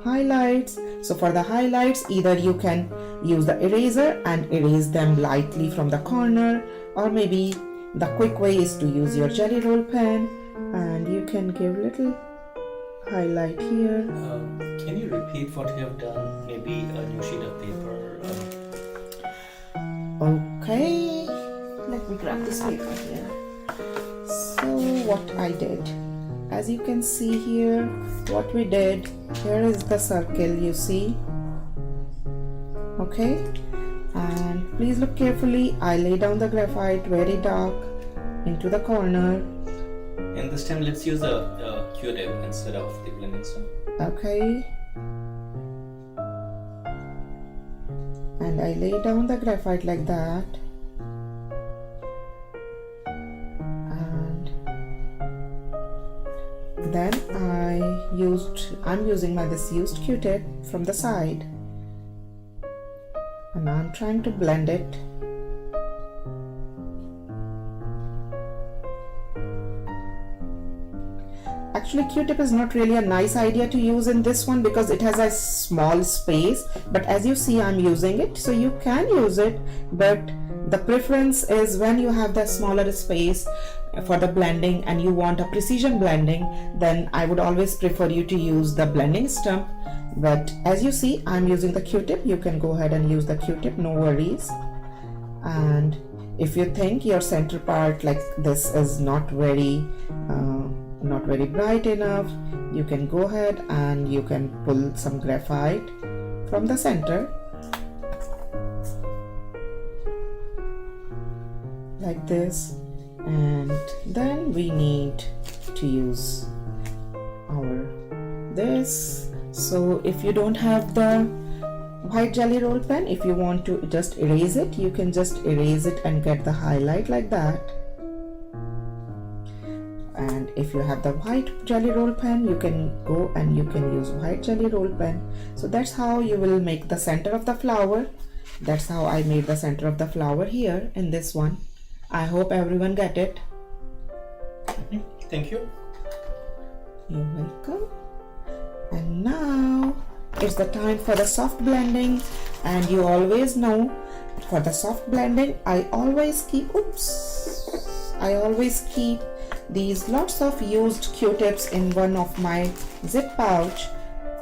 highlights. So for the highlights, either you can use the eraser and erase them lightly from the corner, or maybe the quick way is to use your jelly roll pen and you can give little highlight here. Can you repeat what you have done? Maybe a new sheet of paper. Okay, let me grab this paper here. So what I did, as you can see here, what we did, here is the circle, you see. Okay, and please look carefully. I lay down the graphite very dark into the corner. And this time let's use a Q-tip instead of the blending stump. Okay, and I lay down the graphite like that. Then I'm using my this used Q-tip from the side, and I'm trying to blend it. Actually, Q-tip is not really a nice idea to use in this one because it has a small space, but as you see, I'm using it, so you can use it, but the preference is when you have the smaller space for the blending and you want a precision blending, then I would always prefer you to use the blending stump. But as you see, I'm using the Q-tip. You can go ahead and use the Q-tip, no worries. And if you think your center part like this is not very bright enough, you can go ahead and you can pull some graphite from the center like this. And then we need to use our this. So if you don't have the white jelly roll pen, if you want to just erase it, you can just erase it and get the highlight like that. And if you have the white jelly roll pen, you can go and you can use white jelly roll pen. So that's how you will make the center of the flower. That's how I made the center of the flower here in this one. I hope everyone get it. Thank you. You're welcome. And now it's the time for the soft blending, and you always know for the soft blending I always keep these lots of used Q-tips in one of my zip pouch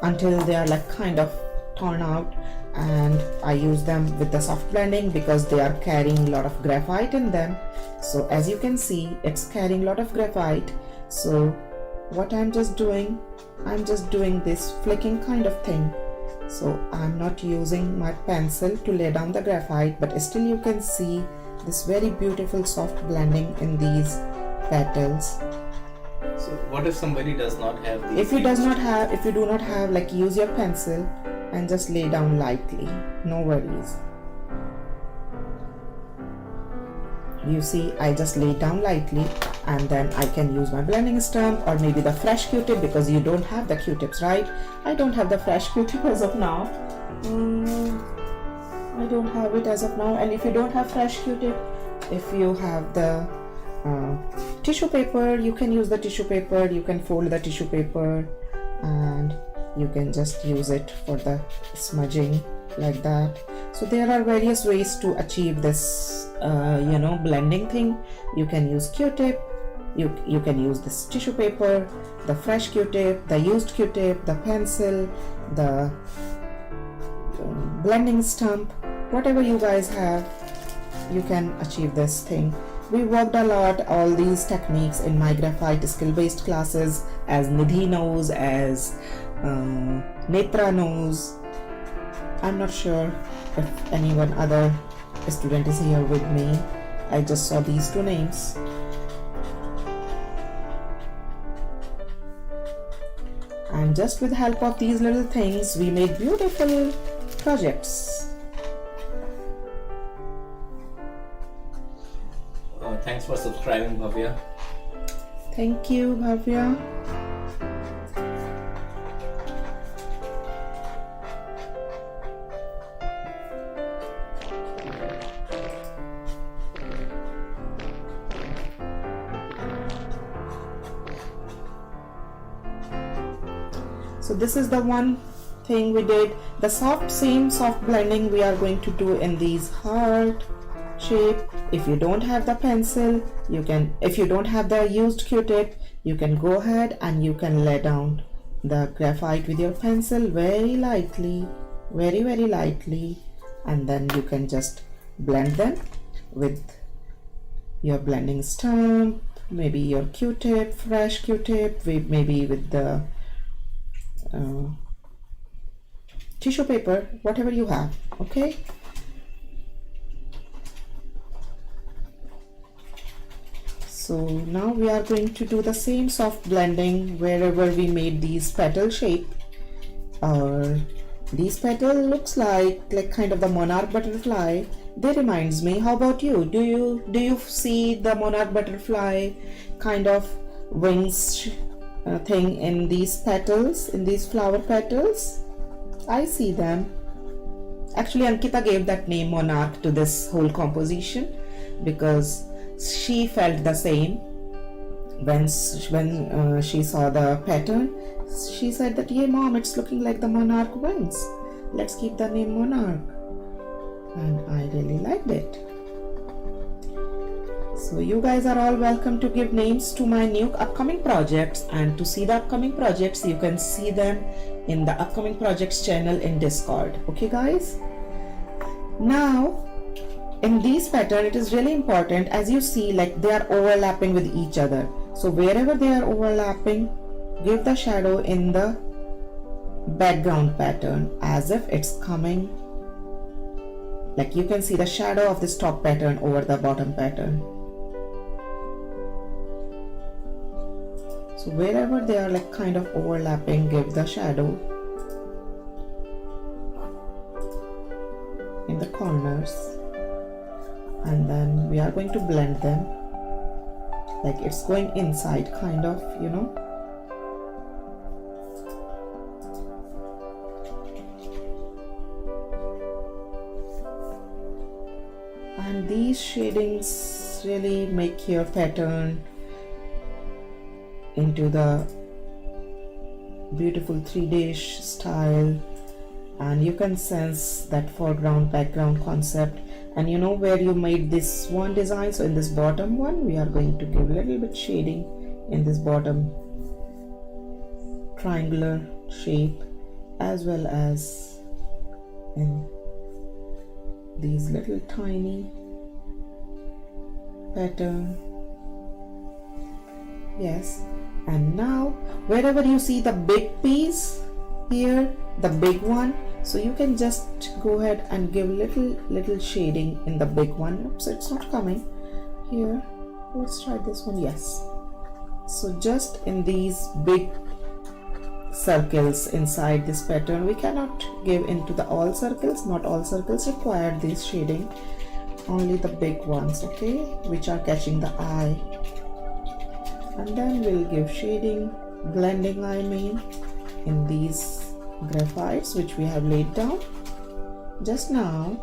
until they are like kind of torn out, and I use them with the soft blending because they are carrying a lot of graphite in them. So as you can see, it's carrying a lot of graphite. So what I'm just doing this flicking kind of thing. So I'm not using my pencil to lay down the graphite, but still you can see this very beautiful soft blending in these petals. So what if somebody does not have these? If you do not have, like, use your pencil and just lay down lightly, no worries. You see, I just lay down lightly, and then I can use my blending stump or maybe the fresh Q-tip, because you don't have the Q-tips, right? I don't have the fresh Q-tip as of now. I don't have it as of now. And if you don't have fresh Q-tip, if you have the tissue paper, you can use the tissue paper. You can fold the tissue paper and you can just use it for the smudging like that. So there are various ways to achieve this blending thing. You can use Q-tip, you can use this tissue paper, the fresh Q-tip, the used Q-tip, the pencil, the blending stump, whatever you guys have, you can achieve this thing. We worked a lot all these techniques in my graphite skill-based classes, as Nidhi knows, as Netra knows. I'm not sure if anyone other student is here with me. I just saw these two names. And just with the help of these little things, we made beautiful projects. Thanks for subscribing, Bhavya. Thank you, Bhavya. So this is the one thing we did. The same soft blending we are going to do in these heart shape. If you don't have the pencil, you can, if you don't have the used Q-tip, you can go ahead and you can lay down the graphite with your pencil very lightly, very lightly, and then you can just blend them with your blending stump, maybe your Q-tip, fresh Q-tip, maybe with the tissue paper, whatever you have. Okay, so now we are going to do the same soft blending wherever we made these petal shape. Or these petal looks like kind of the monarch butterfly. They reminds me. How about you? Do you see the monarch butterfly kind of wings thing in these petals, in these flower petals? I see them. Actually, Ankita gave that name monarch to this whole composition because she felt the same when she saw the pattern. She said that, yeah mom, it's looking like the monarch wings, let's keep the name monarch. And I really liked it. So you guys are all welcome to give names to my new upcoming projects, and to see the upcoming projects you can see them in the upcoming projects channel in Discord. Okay guys, now in these pattern it is really important, as you see, like they are overlapping with each other. So wherever they are overlapping, give the shadow in the background pattern as if it's coming, like you can see the shadow of this top pattern over the bottom pattern. So wherever they are like kind of overlapping, give the shadow in the corners, and then we are going to blend them like it's going inside kind of, you know. And these shadings really make your pattern into the beautiful 3D style, and you can sense that foreground background concept. And you know where you made this one design, so in this bottom one we are going to give a little bit shading in this bottom triangular shape, as well as in these little tiny pattern. Yes. And now wherever you see the big piece here, the big one, so you can just go ahead and give little shading in the big one. Oops, it's not coming here. Let's try this one. Yes. So just in these big circles inside this pattern, we cannot give into the all circles. Not all circles require this shading, only the big ones, okay, which are catching the eye. And then we'll give shading, blending I mean, in these graphites which we have laid down just now.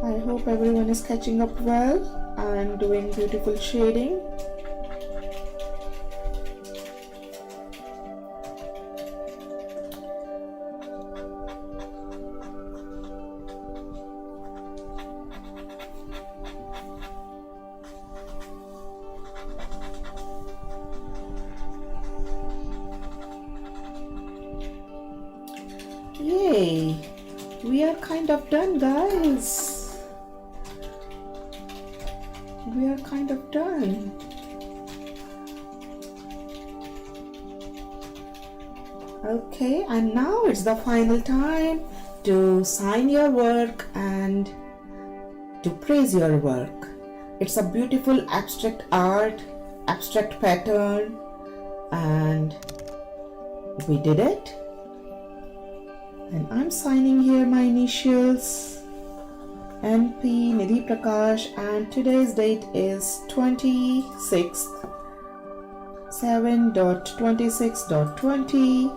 I hope everyone is catching up well and doing beautiful shading. Yay! We are kind of done, guys. We are kind of done. Okay, and now it's the final time to sign your work and to praise your work. It's a beautiful abstract art, abstract pattern, and we did it. And I'm signing here my initials, NP Nidhi Prakash, and today's date is 26th 7.26.20.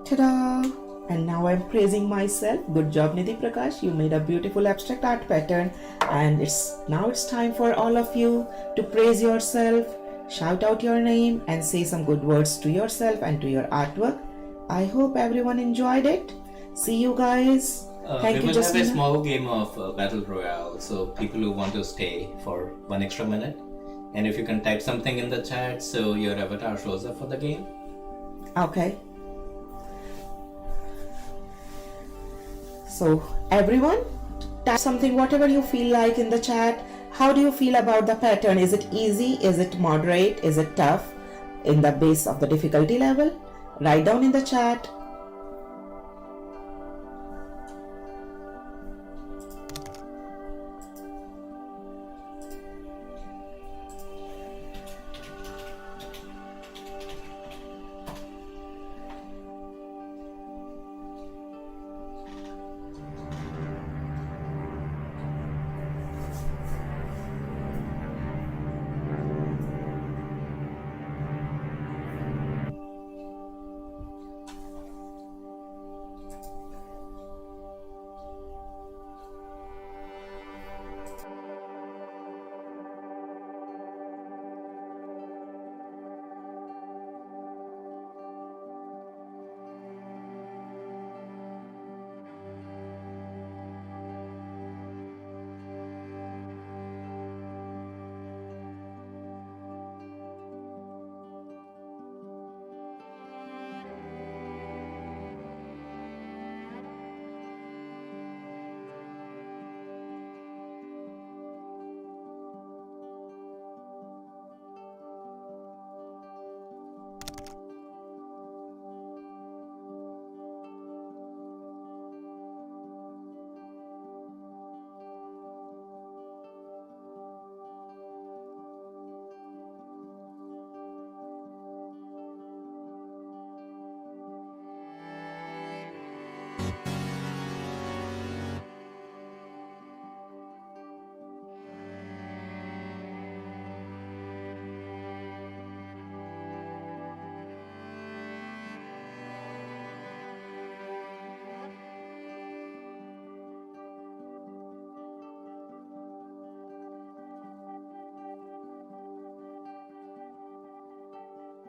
Ta-da! And now I'm praising myself. Good job, Nidhi Prakash. You made a beautiful abstract art pattern, and it's time for all of you to praise yourself, shout out your name, and say some good words to yourself and to your artwork. I hope everyone enjoyed it. See you guys. Thank you, we will have a Jasmina. small game of Battle Royale, so people who want to stay for 1 extra minute. And if you can type something in the chat so your avatar shows up for the game. Okay. So everyone, type something, whatever you feel like in the chat. How do you feel about the pattern? Is it easy? Is it moderate? Is it tough? In the base of the difficulty level? Write down in the chat.